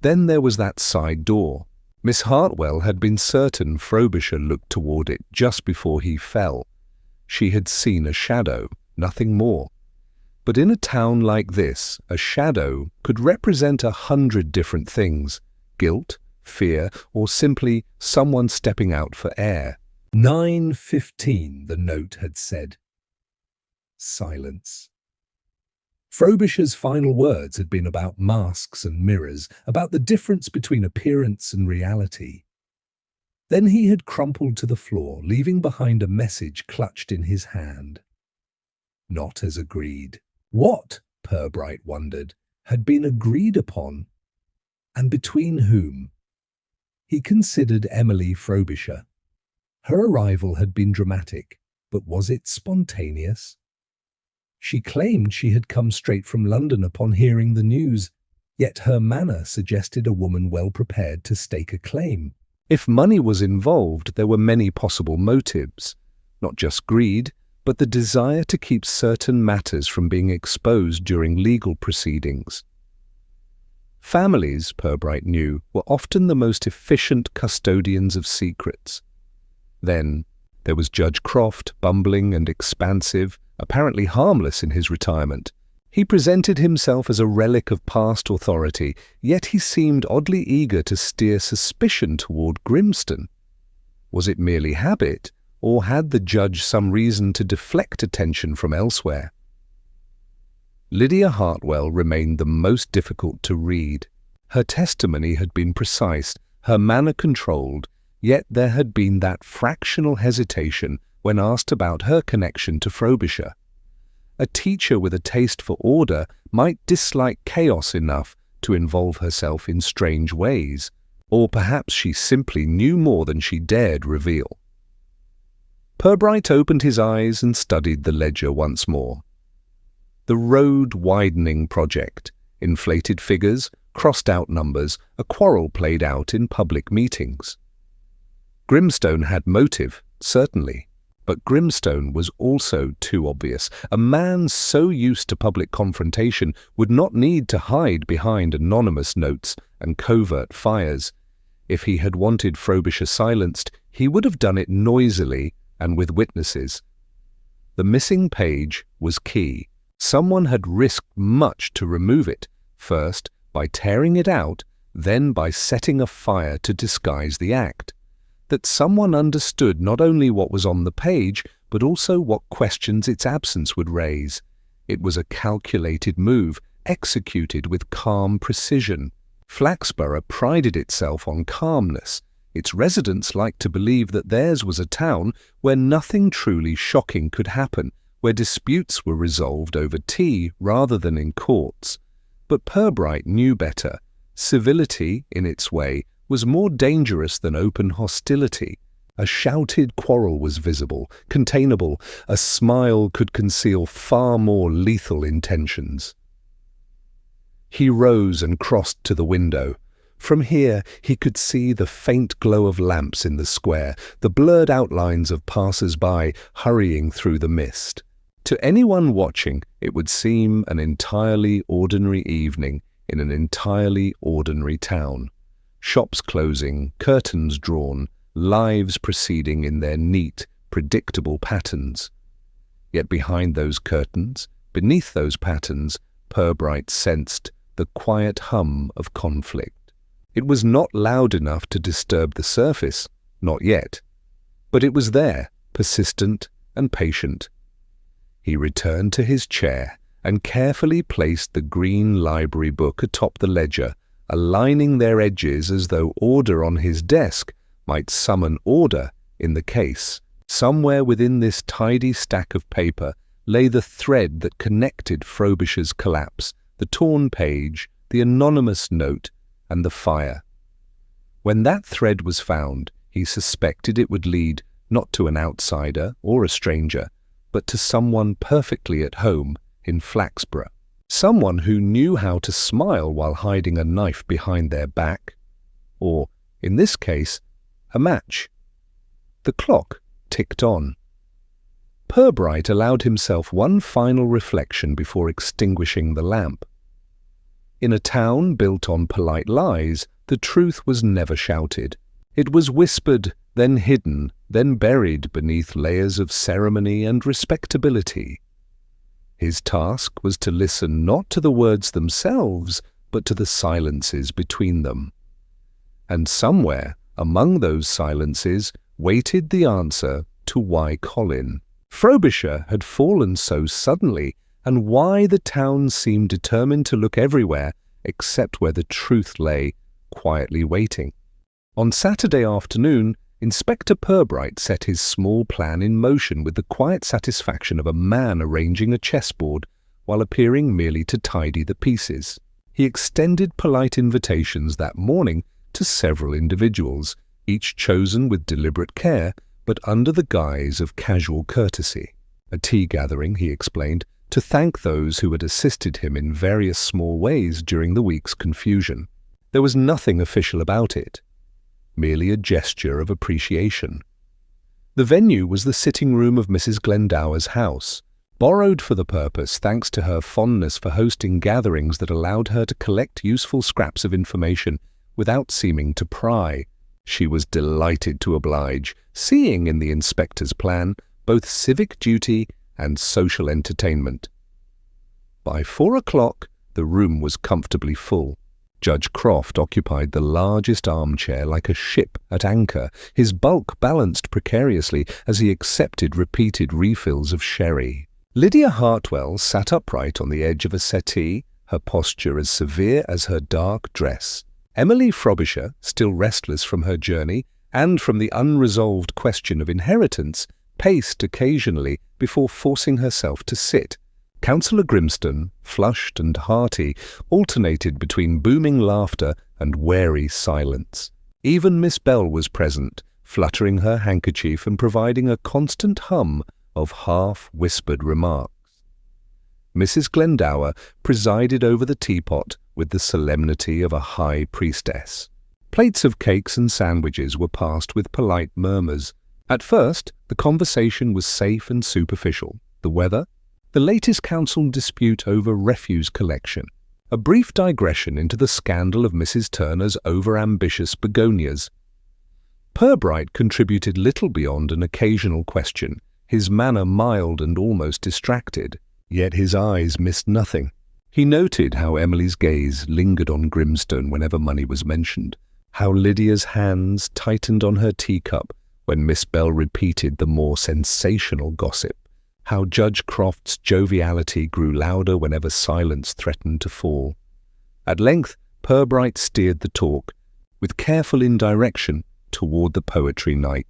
Then there was that side door. Miss Hartwell had been certain Frobisher looked toward it just before he fell. She had seen a shadow, nothing more. But in a town like this, a shadow could represent 100 different things: guilt, fear, or simply someone stepping out for air.
9:15, the note had said. Silence. Frobisher's final words had been about masks and mirrors, about the difference between appearance and reality. Then he had crumpled to the floor, leaving behind a message clutched in his hand. Not as agreed. What, Purbright wondered, had been agreed upon? And between whom? He considered Emily Frobisher. Her arrival had been dramatic, but was it spontaneous? She claimed she had come straight from London upon hearing the news, yet her manner suggested a woman well prepared to stake a claim.
If money was involved, there were many possible motives, not just greed, but the desire to keep certain matters from being exposed during legal proceedings. Families, Purbright knew, were often the most efficient custodians of secrets. Then there was Judge Croft, bumbling and expansive, apparently harmless in his retirement. He presented himself as a relic of past authority, yet he seemed oddly eager to steer suspicion toward Grimstone. Was it merely habit, or had the judge some reason to deflect attention from elsewhere? Lydia Hartwell remained the most difficult to read. Her testimony had been precise, her manner controlled, yet there had been that fractional hesitation when asked about her connection to Frobisher. A teacher with a taste for order might dislike chaos enough to involve herself in strange ways, or perhaps she simply knew more than she dared reveal. Purbright opened his eyes and studied the ledger once more. The road-widening project, inflated figures, crossed-out numbers, a quarrel played out in public meetings. Grimstone had motive, certainly. But Grimstone was also too obvious. A man so used to public confrontation would not need to hide behind anonymous notes and covert fires. If he had wanted Frobisher silenced, he would have done it noisily and with witnesses. The missing page was key. Someone had risked much to remove it, first by tearing it out, then by setting a fire to disguise the act. That someone understood not only what was on the page, but also what questions its absence would raise. It was a calculated move, executed with calm precision. Flaxborough prided itself on calmness. Its residents liked to believe that theirs was a town where nothing truly shocking could happen, where disputes were resolved over tea rather than in courts. But Purbright knew better. Civility, in its way, was more dangerous than open hostility. A shouted quarrel was visible, containable. A smile could conceal far more lethal intentions. He rose and crossed to the window. From here he could see the faint glow of lamps in the square, the blurred outlines of passers-by hurrying through the mist. To anyone watching, it would seem an entirely ordinary evening in an entirely ordinary town. Shops closing, curtains drawn, lives proceeding in their neat, predictable patterns. Yet behind those curtains, beneath those patterns, Purbright sensed the quiet hum of conflict. It was not loud enough to disturb the surface, not yet. But it was there, persistent and patient. He returned to his chair and carefully placed the green library book atop the ledger, aligning their edges as though order on his desk might summon order in the case. Somewhere within this tidy stack of paper lay the thread that connected Frobisher's collapse, the torn page, the anonymous note, and the fire. When that thread was found, he suspected it would lead not to an outsider or a stranger, but to someone perfectly at home in Flaxborough. Someone who knew how to smile while hiding a knife behind their back, or, in this case, a match. The clock ticked on. Purbright allowed himself one final reflection before extinguishing the lamp. In a town built on polite lies, the truth was never shouted. It was whispered, then hidden, then buried beneath layers of ceremony and respectability. His task was to listen not to the words themselves, but to the silences between them. And somewhere, among those silences, waited the answer to why Colin. Frobisher had fallen so suddenly, and why the town seemed determined to look everywhere except where the truth lay, quietly waiting. On Saturday afternoon, Inspector Purbright set his small plan in motion with the quiet satisfaction of a man arranging a chessboard while appearing merely to tidy the pieces. He extended polite invitations that morning to several individuals, each chosen with deliberate care, but under the guise of casual courtesy. A tea gathering, he explained, to thank those who had assisted him in various small ways during the week's confusion. There was nothing official about it, merely a gesture of appreciation. The venue was the sitting room of Mrs. Glendower's house, borrowed for the purpose thanks to her fondness for hosting gatherings that allowed her to collect useful scraps of information without seeming to pry. She was delighted to oblige, seeing in the inspector's plan both civic duty and social entertainment. By 4 o'clock, the room was comfortably full. Judge Croft occupied the largest armchair like a ship at anchor, his bulk balanced precariously as he accepted repeated refills of sherry. Lydia Hartwell sat upright on the edge of a settee, her posture as severe as her dark dress. Emily Frobisher, still restless from her journey and from the unresolved question of inheritance, paced occasionally before forcing herself to sit. Councillor Grimstone, flushed and hearty, alternated between booming laughter and wary silence. Even Miss Bell was present, fluttering her handkerchief and providing a constant hum of half-whispered remarks. Mrs. Glendower presided over the teapot with the solemnity of a high priestess. Plates of cakes and sandwiches were passed with polite murmurs. At first, the conversation was safe and superficial. The weather, the latest council dispute over refuse collection, a brief digression into the scandal of Mrs. Turner's over-ambitious begonias. Purbright contributed little beyond an occasional question, his manner mild and almost distracted, yet his eyes missed nothing. He noted how Emily's gaze lingered on Grimstone whenever money was mentioned, how Lydia's hands tightened on her teacup when Miss Bell repeated the more sensational gossip, how Judge Croft's joviality grew louder whenever silence threatened to fall. At length, Purbright steered the talk, with careful indirection, toward the poetry night.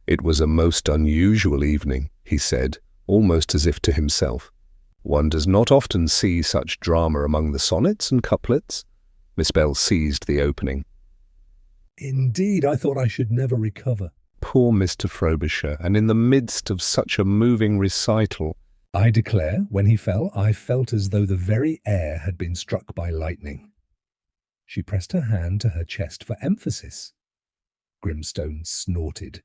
It was a most unusual evening, he said, almost as if to himself. One does not often see such drama among the sonnets and couplets. Miss Bell seized the opening.
Indeed, I thought I should never recover.
Poor Mr. Frobisher, and in the midst of such a moving recital.
I declare, when he fell, I felt as though the very air had been struck by lightning. She pressed her hand to her chest for emphasis. Grimstone snorted.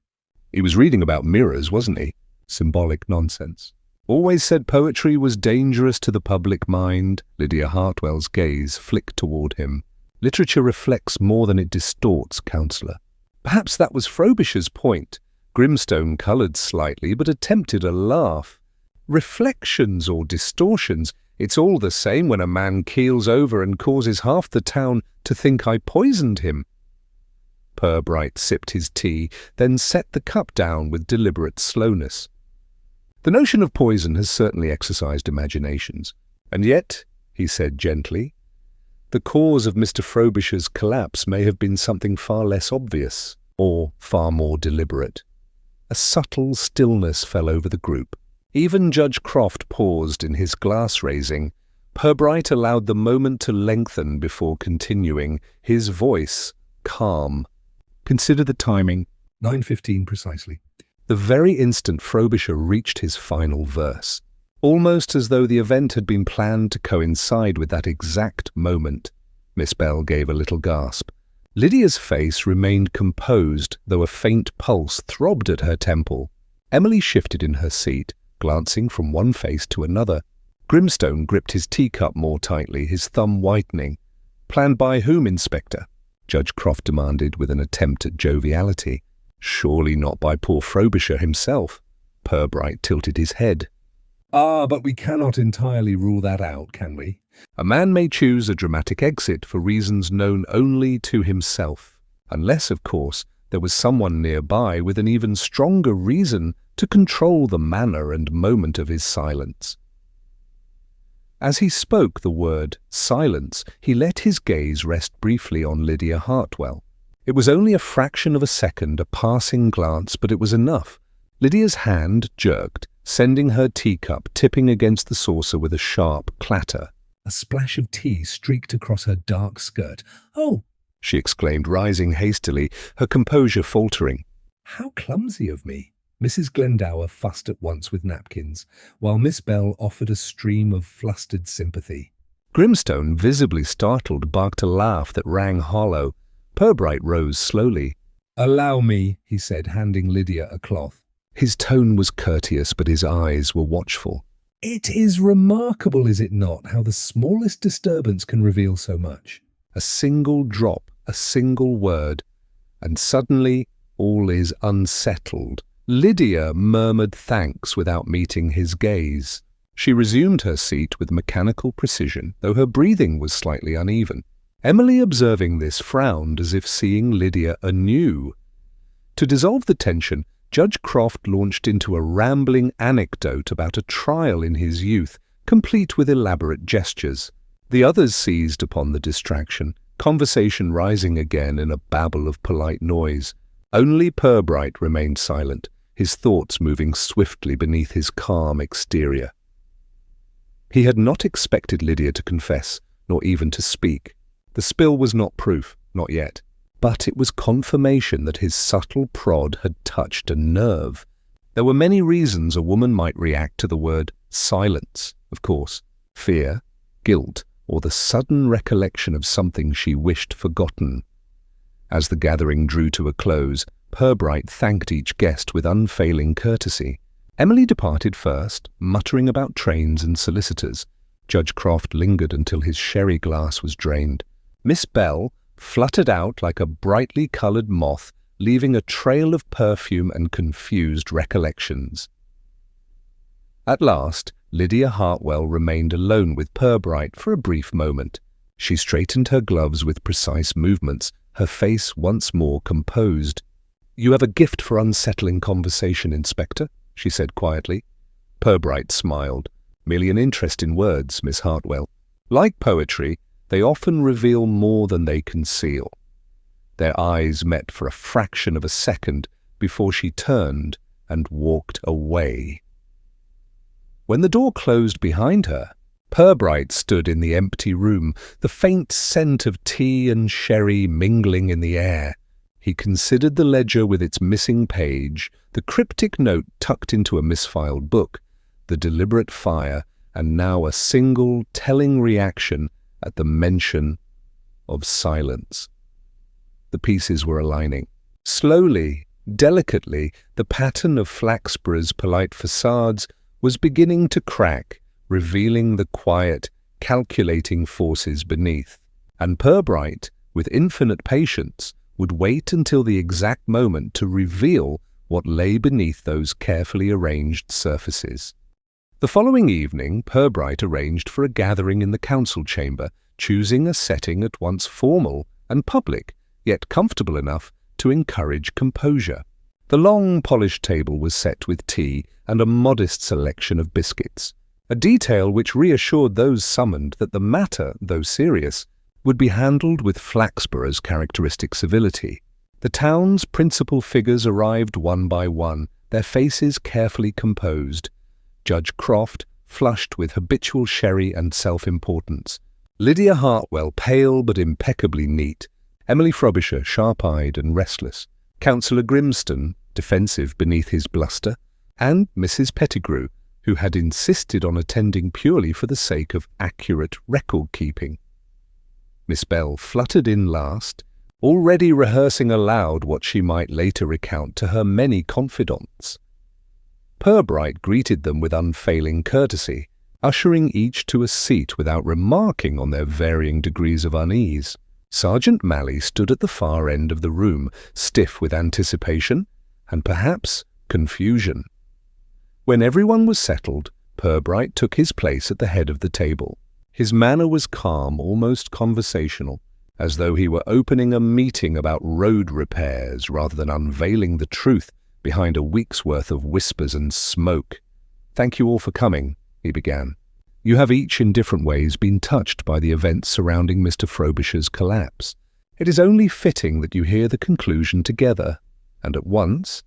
He was reading about mirrors, wasn't he? Symbolic nonsense. Always said poetry was dangerous to the public mind. Lydia Hartwell's gaze flicked toward him. Literature reflects more than it distorts, Councillor. Perhaps that was Frobisher's point. Grimstone coloured slightly, but attempted a laugh. Reflections or distortions, it's all the same when a man keels over and causes half the town to think I poisoned him. Purbright sipped his tea, then set the cup down with deliberate slowness. The notion of poison has certainly exercised imaginations. And yet, he said gently, the cause of Mr. Frobisher's collapse may have been something far less obvious, or far more deliberate. A subtle stillness fell over the group. Even Judge Croft paused in his glass-raising. Purbright allowed the moment to lengthen before continuing, his voice calm. Consider the timing.
9:15 precisely.
The very instant Frobisher reached his final verse, almost as though the event had been planned to coincide with that exact moment. Miss Bell gave a little gasp. Lydia's face remained composed, though a faint pulse throbbed at her temple. Emily shifted in her seat, glancing from one face to another. Grimstone gripped his teacup more tightly, his thumb whitening. Planned by whom, Inspector? Judge Croft demanded with an attempt at joviality. Surely not by poor Frobisher himself. Purbright tilted his head.
But we cannot entirely rule that out, can we?
A man may choose a dramatic exit for reasons known only to himself, unless, of course, there was someone nearby with an even stronger reason to control the manner and moment of his silence. As he spoke the word silence, he let his gaze rest briefly on Lydia Hartwell. It was only a fraction of a second, a passing glance, but it was enough. Lydia's hand jerked, sending her teacup tipping against the saucer with a sharp clatter.
A splash of tea streaked across her dark skirt. "Oh!"
she exclaimed, rising hastily, her composure faltering.
"How clumsy of me." Mrs. Glendower fussed at once with napkins, while Miss Bell offered a stream of flustered sympathy.
Grimstone, visibly startled, barked a laugh that rang hollow. Purbright rose slowly.
"Allow me," he said, handing Lydia a cloth.
His tone was courteous, but his eyes were watchful.
"It is remarkable, is it not, how the smallest disturbance can reveal so much?"
A single drop, a single word, and suddenly all is unsettled. Lydia murmured thanks without meeting his gaze. She resumed her seat with mechanical precision, though her breathing was slightly uneven. Emily, observing this, frowned as if seeing Lydia anew. To dissolve the tension, Judge Croft launched into a rambling anecdote about a trial in his youth, complete with elaborate gestures. The others seized upon the distraction, conversation rising again in a babble of polite noise. Only Purbright remained silent, his thoughts moving swiftly beneath his calm exterior. He had not expected Lydia to confess, nor even to speak. The spill was not proof, not yet, but it was confirmation that his subtle prod had touched a nerve. There were many reasons a woman might react to the word silence, of course. Fear, guilt, or the sudden recollection of something she wished forgotten. As the gathering drew to a close, Purbright thanked each guest with unfailing courtesy. Emily departed first, muttering about trains and solicitors. Judge Croft lingered until his sherry glass was drained. Miss Bell fluttered out like a brightly coloured moth, leaving a trail of perfume and confused recollections. At last, Lydia Hartwell remained alone with Purbright for a brief moment. She straightened her gloves with precise movements, her face once more composed. "You have a gift for unsettling conversation, Inspector," she said quietly. Purbright smiled. "Merely an interest in words, Miss Hartwell. Like poetry, they often reveal more than they conceal." Their eyes met for a fraction of a second before she turned and walked away. When the door closed behind her, Purbright stood in the empty room, the faint scent of tea and sherry mingling in the air. He considered the ledger with its missing page, the cryptic note tucked into a misfiled book, the deliberate fire, and now a single telling reaction at the mention of silence. The pieces were aligning. Slowly, delicately, the pattern of Flaxborough's polite facades was beginning to crack, revealing the quiet, calculating forces beneath. And Purbright, with infinite patience, would wait until the exact moment to reveal what lay beneath those carefully arranged surfaces. The following evening, Purbright arranged for a gathering in the council chamber, choosing a setting at once formal and public, yet comfortable enough to encourage composure. The long, polished table was set with tea and a modest selection of biscuits, a detail which reassured those summoned that the matter, though serious, would be handled with Flaxborough's characteristic civility. The town's principal figures arrived one by one, their faces carefully composed. Judge Croft, flushed with habitual sherry and self-importance. Lydia Hartwell, pale but impeccably neat. Emily Frobisher, sharp-eyed and restless. Councillor Grimstone, defensive beneath his bluster. And Mrs. Pettigrew, who had insisted on attending purely for the sake of accurate record-keeping. Miss Bell fluttered in last, already rehearsing aloud what she might later recount to her many confidants. Purbright greeted them with unfailing courtesy, ushering each to a seat without remarking on their varying degrees of unease. Sergeant Malley stood at the far end of the room, stiff with anticipation and perhaps confusion. When everyone was settled, Purbright took his place at the head of the table. His manner was calm, almost conversational, as though he were opening a meeting about road repairs rather than unveiling the truth behind a week's worth of whispers and smoke. "Thank you all for coming," he began. You have each in different ways been touched by the events surrounding Mr. Frobisher's collapse. It is only fitting that you hear the conclusion together, and at once."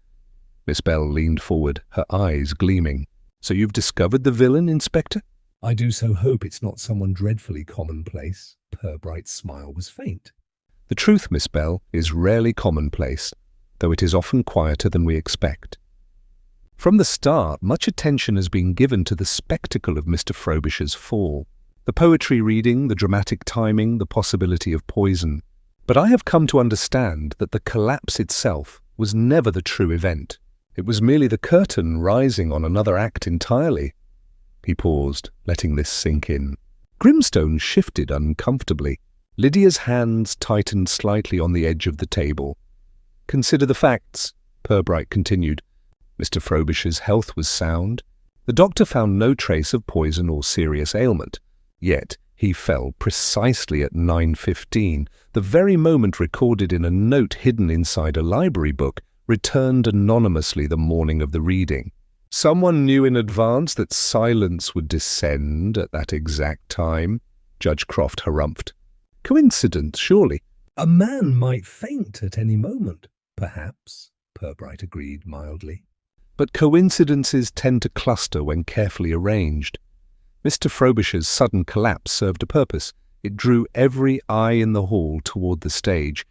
Miss Bell leaned forward, her eyes gleaming. "So you've discovered the villain, Inspector?"
"I do so hope it's not someone dreadfully commonplace." Purbright's smile was faint.
"The truth, Miss Bell, is rarely commonplace, though it is often quieter than we expect. From the start, much attention has been given to the spectacle of Mr. Frobisher's fall. The poetry reading, the dramatic timing, the possibility of poison. But I have come to understand that the collapse itself was never the true event. It was merely the curtain rising on another act entirely." He paused, letting this sink in. Grimstone shifted uncomfortably. Lydia's hands tightened slightly on the edge of the table. "Consider the facts," Purbright continued. "Mr. Frobisher's health was sound. The doctor found no trace of poison or serious ailment. Yet he fell precisely at 9:15, the very moment recorded in a note hidden inside a library book, returned anonymously the morning of the reading. Someone knew in advance that silence would descend at that exact time," Judge Croft harumphed. "Coincidence, surely."
"A man might faint at any moment, perhaps," Purbright agreed mildly.
"But coincidences tend to cluster when carefully arranged. Mr. Frobisher's sudden collapse served a purpose. It drew every eye in the hall toward the stage,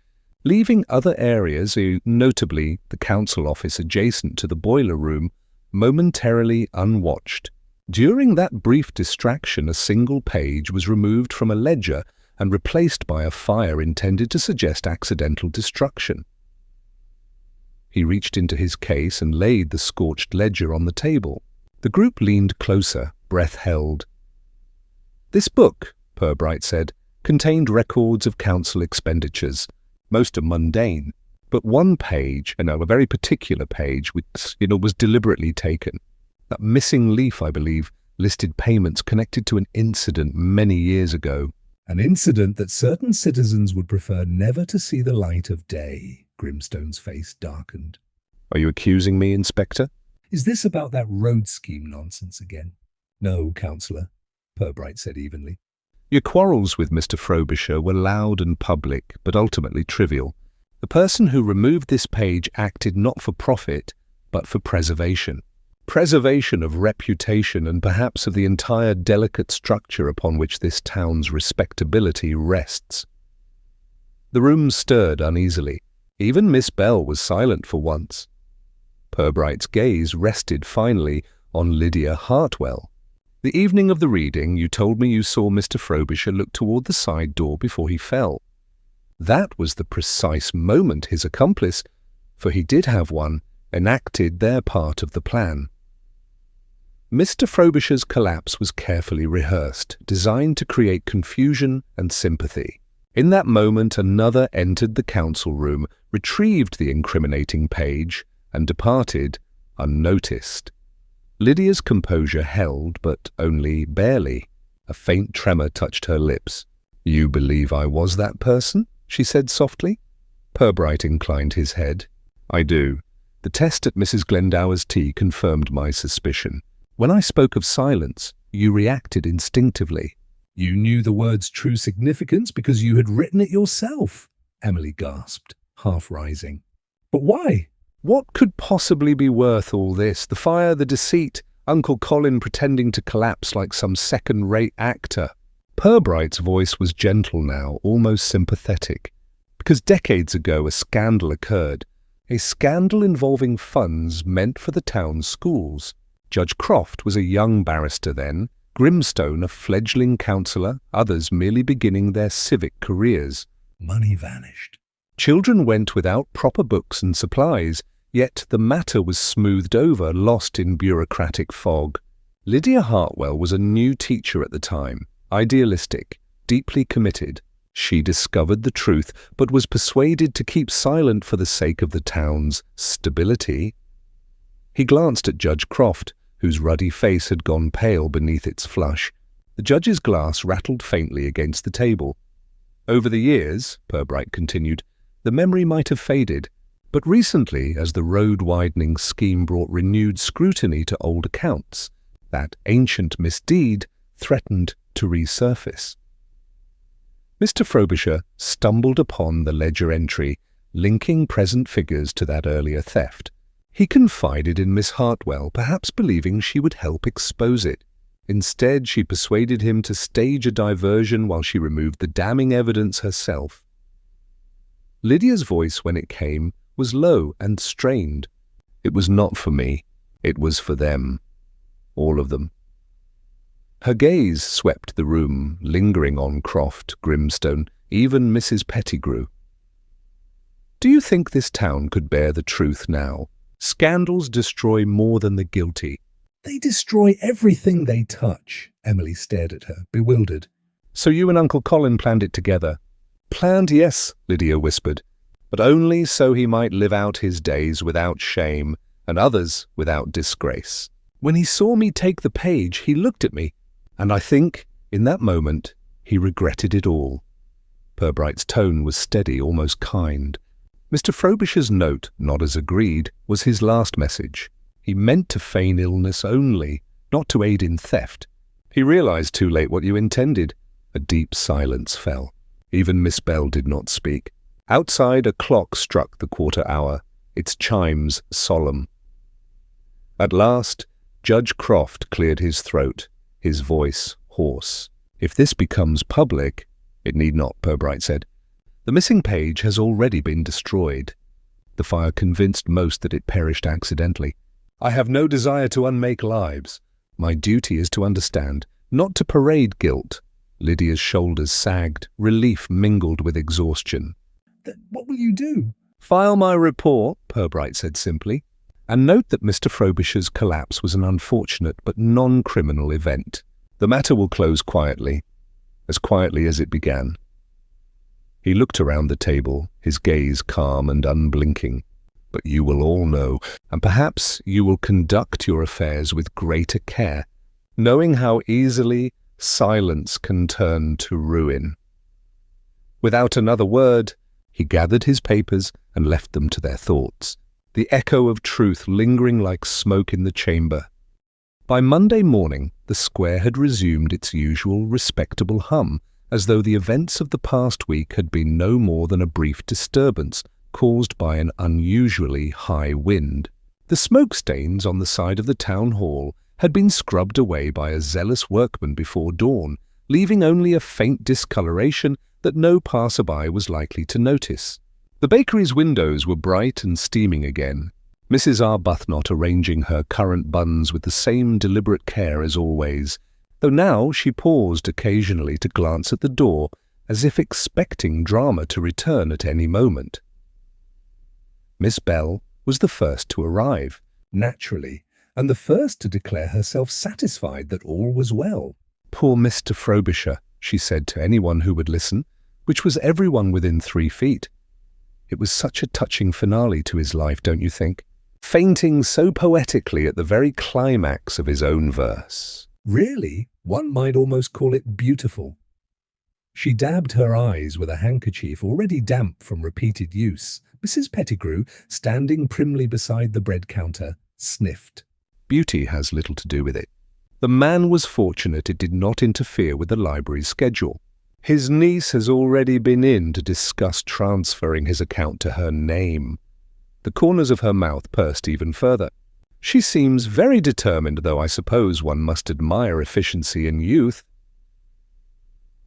leaving other areas, notably the council office adjacent to the boiler room, momentarily unwatched. During that brief distraction, a single page was removed from a ledger and replaced by a fire intended to suggest accidental destruction." He reached into his case and laid the scorched ledger on the table. The group leaned closer, breath held. "This book," Purbright said, "contained records of council expenditures. Most are mundane, but one page, a very particular page, which, was deliberately taken. That missing leaf, I believe, listed payments connected to an incident many years ago."
"An incident that certain citizens would prefer never to see the light of day." Grimstone's face darkened.
"Are you accusing me, Inspector?"
"Is this about that road scheme nonsense again?" "No, Councillor," Purbright said evenly.
"Your quarrels with Mr. Frobisher were loud and public, but ultimately trivial. The person who removed this page acted not for profit, but for preservation. Preservation of reputation and perhaps of the entire delicate structure upon which this town's respectability rests." The room stirred uneasily. Even Miss Bell was silent for once. Purbright's gaze rested finally on Lydia Hartwell. "The evening of the reading, you told me you saw Mr. Frobisher look toward the side door before he fell. That was the precise moment his accomplice, for he did have one, enacted their part of the plan. Mr. Frobisher's collapse was carefully rehearsed, designed to create confusion and sympathy. In that moment, another entered the council room, retrieved the incriminating page, and departed unnoticed. Lydia's composure held, but only barely. A faint tremor touched her lips. "You believe I was that person?" she said softly. Purbright inclined his head. "I do. The test at Mrs. Glendower's tea confirmed my suspicion. When I spoke of silence, you reacted instinctively."
"You knew the word's true significance because you had written it yourself," Emily gasped, half rising. "But why?"
"What could possibly be worth all this? The fire, the deceit, Uncle Colin pretending to collapse like some second-rate actor." Purbright's voice was gentle now, almost sympathetic. "Because decades ago a scandal occurred. A scandal involving funds meant for the town's schools. Judge Croft was a young barrister then, Grimstone a fledgling councillor, others merely beginning their civic careers.
Money vanished.
Children went without proper books and supplies, yet the matter was smoothed over, lost in bureaucratic fog. Lydia Hartwell was a new teacher at the time, idealistic, deeply committed. She discovered the truth, but was persuaded to keep silent for the sake of the town's stability." He glanced at Judge Croft, whose ruddy face had gone pale beneath its flush. The judge's glass rattled faintly against the table. "Over the years," Purbright continued, "the memory might have faded, but recently, as the road-widening scheme brought renewed scrutiny to old accounts, that ancient misdeed threatened to resurface. Mr. Frobisher stumbled upon the ledger entry linking present figures to that earlier theft. He confided in Miss Hartwell, perhaps believing she would help expose it. Instead, she persuaded him to stage a diversion while she removed the damning evidence herself. Lydia's voice, when it came, was low and strained. It was not for me. It was for them. All of them. Her gaze swept the room, lingering on Croft, Grimstone, even Mrs. Pettigrew. Do you think this town could bear the truth now? Scandals destroy more than the guilty.
They destroy everything they touch. Emily stared at her, bewildered.
So you and Uncle Colin planned it together? Planned, yes, Lydia whispered, but only so he might live out his days without shame, and others without disgrace. When he saw me take the page, he looked at me, and I think, in that moment, he regretted it all. Purbright's tone was steady, almost kind. Mr. Frobisher's note, not as agreed, was his last message. He meant to feign illness only, not to aid in theft. He realized too late what you intended. A deep silence fell. Even Miss Bell did not speak. Outside, a clock struck the quarter hour, its chimes solemn. At last, Judge Croft cleared his throat, his voice hoarse. If this becomes public— It need not, Purbright said. The missing page has already been destroyed. The fire convinced most that it perished accidentally. I have no desire to unmake lives. My duty is to understand, not to parade guilt. Lydia's shoulders sagged, relief mingled with exhaustion.
What will you do?
File my report, Purbright said simply, and note that Mr. Frobisher's collapse was an unfortunate but non-criminal event. The matter will close quietly as it began. He looked around the table, his gaze calm and unblinking. But you will all know, and perhaps you will conduct your affairs with greater care, knowing how easily silence can turn to ruin. Without another word, he gathered his papers and left them to their thoughts, the echo of truth lingering like smoke in the chamber. By Monday morning, the square had resumed its usual respectable hum, as though the events of the past week had been no more than a brief disturbance caused by an unusually high wind. The smoke stains on the side of the town hall had been scrubbed away by a zealous workman before dawn, leaving only a faint discoloration that no passerby was likely to notice. The bakery's windows were bright and steaming again, Mrs. Arbuthnot arranging her currant buns with the same deliberate care as always, though now she paused occasionally to glance at the door, as if expecting drama to return at any moment. Miss Bell was the first to arrive,
naturally, and the first to declare herself satisfied that all was well.
Poor Mr. Frobisher, she said to anyone who would listen, which was everyone within 3 feet. It was such a touching finale to his life, don't you think? Fainting so poetically at the very climax of his own verse.
Really, one might almost call it beautiful. She dabbed her eyes with a handkerchief already damp from repeated use. Mrs. Pettigrew, standing primly beside the bread counter, sniffed.
Beauty has little to do with it. The man was fortunate it did not interfere with the library's schedule. His niece has already been in to discuss transferring his account to her name. The corners of her mouth pursed even further. She seems very determined, though I suppose one must admire efficiency in youth.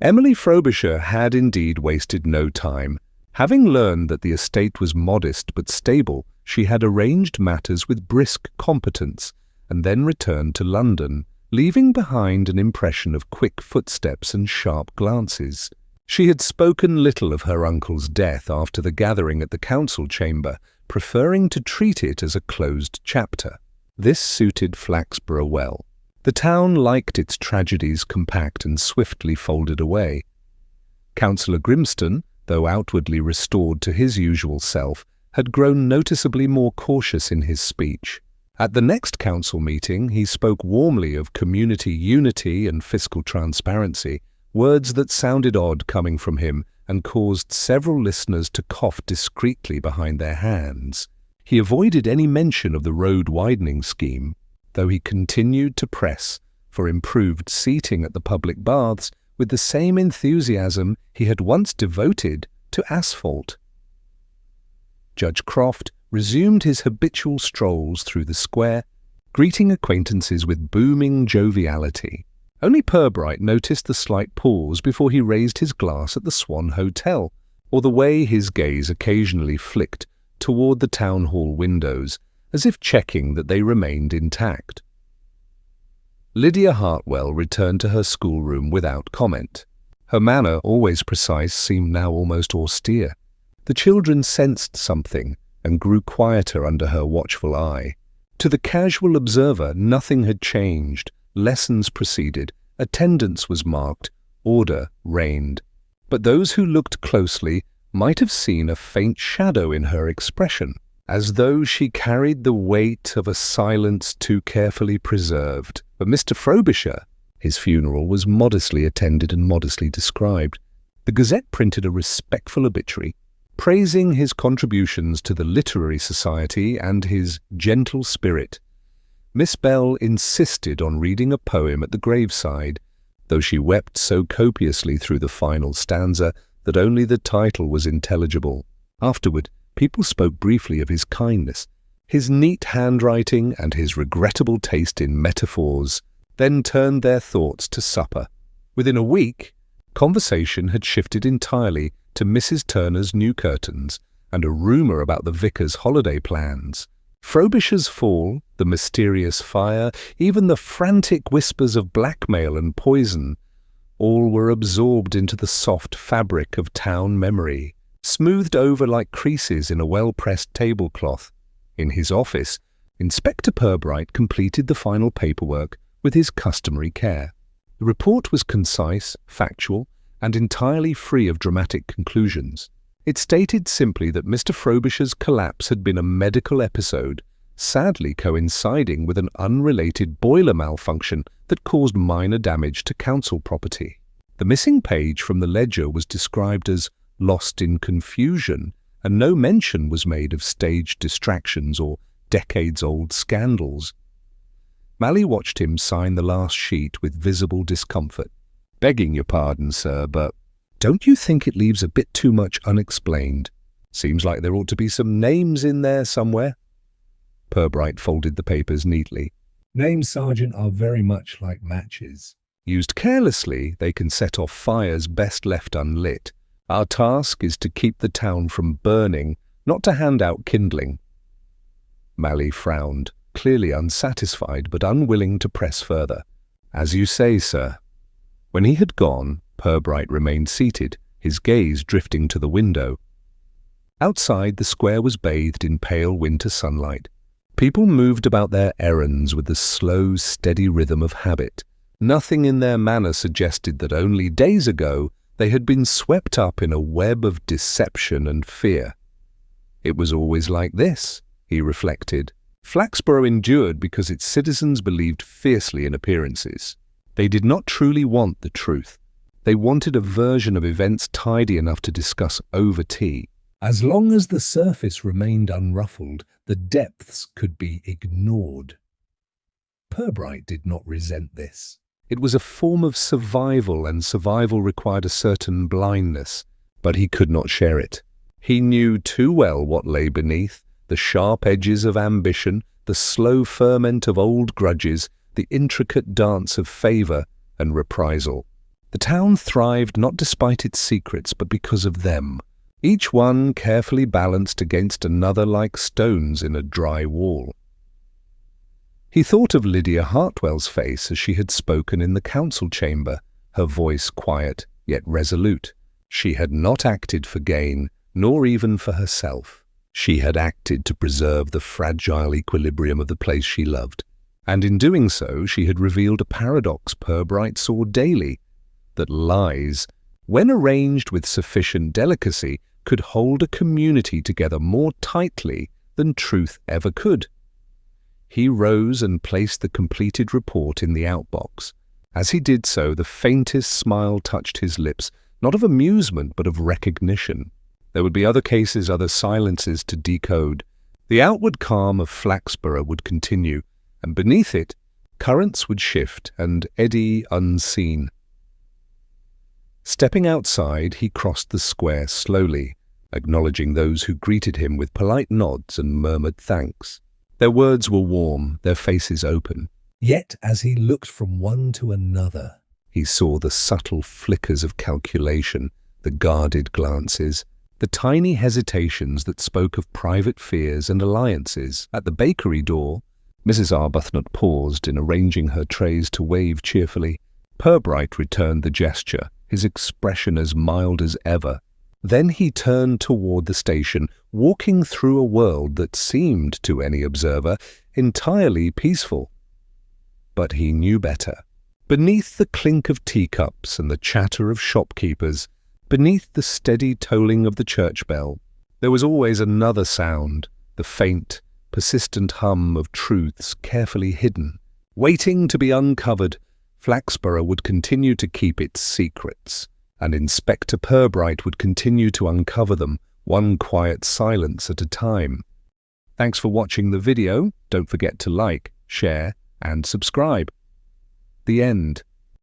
Emily Frobisher had indeed wasted no time. Having learned that the estate was modest but stable, she had arranged matters with brisk competence, and then returned to London, leaving behind an impression of quick footsteps and sharp glances. She had spoken little of her uncle's death after the gathering at the council chamber, preferring to treat it as a closed chapter. This suited Flaxborough well. The town liked its tragedies compact and swiftly folded away. Councillor Grimstone, though outwardly restored to his usual self, had grown noticeably more cautious in his speech. At the next council meeting, he spoke warmly of community unity and fiscal transparency, words that sounded odd coming from him and caused several listeners to cough discreetly behind their hands. He avoided any mention of the road widening scheme, though he continued to press for improved seating at the public baths with the same enthusiasm he had once devoted to asphalt. Judge Croft resumed his habitual strolls through the square, greeting acquaintances with booming joviality. Only Purbright noticed the slight pause before he raised his glass at the Swan Hotel, or the way his gaze occasionally flicked toward the town hall windows, as if checking that they remained intact. Lydia Hartwell returned to her schoolroom without comment. Her manner, always precise, seemed now almost austere. The children sensed something and grew quieter under her watchful eye. To the casual observer, nothing had changed. Lessons proceeded, attendance was marked, order reigned. But those who looked closely might have seen a faint shadow in her expression, as though she carried the weight of a silence too carefully preserved. For Mr. Frobisher, his funeral was modestly attended and modestly described. The Gazette printed a respectful obituary, praising his contributions to the literary society and his gentle spirit. Miss Bell insisted on reading a poem at the graveside, though she wept so copiously through the final stanza that only the title was intelligible. Afterward, people spoke briefly of his kindness, his neat handwriting and his regrettable taste in metaphors, then turned their thoughts to supper. Within a week, conversation had shifted entirely to Mrs. Turner's new curtains and a rumour about the vicar's holiday plans. Frobisher's fall, the mysterious fire, even the frantic whispers of blackmail and poison, all were absorbed into the soft fabric of town memory, smoothed over like creases in a well-pressed tablecloth. In his office, Inspector Purbright completed the final paperwork with his customary care. The report was concise, factual, and entirely free of dramatic conclusions. It stated simply that Mr. Frobisher's collapse had been a medical episode, sadly coinciding with an unrelated boiler malfunction that caused minor damage to council property. The missing page from the ledger was described as lost in confusion, and no mention was made of staged distractions or decades-old scandals. Mally watched him sign the last sheet with visible discomfort. "Begging your pardon, sir, but don't you think it leaves a bit too much unexplained? Seems like there ought to be some names in there somewhere." Purbright folded the papers neatly.
"Names, Sergeant, are very much like matches.
Used carelessly, they can set off fires best left unlit. Our task is to keep the town from burning, not to hand out kindling." Mally frowned, clearly unsatisfied but unwilling to press further. "As you say, sir." When he had gone, Purbright remained seated, his gaze drifting to the window. Outside, the square was bathed in pale winter sunlight. People moved about their errands with the slow, steady rhythm of habit. Nothing in their manner suggested that only days ago they had been swept up in a web of deception and fear. It was always like this, he reflected. Flaxborough endured because its citizens believed fiercely in appearances. They did not truly want the truth. They wanted a version of events tidy enough to discuss over tea.
As long as the surface remained unruffled, the depths could be ignored. Purbright did not resent this.
It was a form of survival, and survival required a certain blindness, but he could not share it. He knew too well what lay beneath, the sharp edges of ambition, the slow ferment of old grudges, the intricate dance of favour and reprisal. The town thrived not despite its secrets, but because of them, each one carefully balanced against another like stones in a dry wall. He thought of Lydia Hartwell's face as she had spoken in the council chamber, her voice quiet yet resolute. She had not acted for gain, nor even for herself. She had acted to preserve the fragile equilibrium of the place she loved. And in doing so, she had revealed a paradox Purbright saw daily, that lies, when arranged with sufficient delicacy, could hold a community together more tightly than truth ever could. He rose and placed the completed report in the outbox. As he did so, the faintest smile touched his lips, not of amusement but of recognition. There would be other cases, other silences to decode. The outward calm of Flaxborough would continue, and beneath it, Currents would shift and eddy unseen. Stepping outside, he crossed the square slowly, acknowledging those who greeted him with polite nods and murmured thanks. Their words were warm, their faces open.
Yet, as he looked from one to another,
He saw the subtle flickers of calculation, the guarded glances, the tiny hesitations that spoke of private fears and alliances. At the bakery door, Mrs. Arbuthnot paused in arranging her trays to wave cheerfully. Purbright returned the gesture, his expression as mild as ever. Then he turned toward the station, walking through a world that seemed, to any observer, entirely peaceful. But he knew better. Beneath the clink of teacups and the chatter of shopkeepers, beneath the steady tolling of the church bell, there was always another sound, the faint, persistent hum of truths carefully hidden. Waiting to be uncovered, Flaxborough would continue to keep its secrets, and Inspector Purbright would continue to uncover them, one quiet silence at a time. Thanks for watching the video. Don't forget to like, share, and subscribe. The end.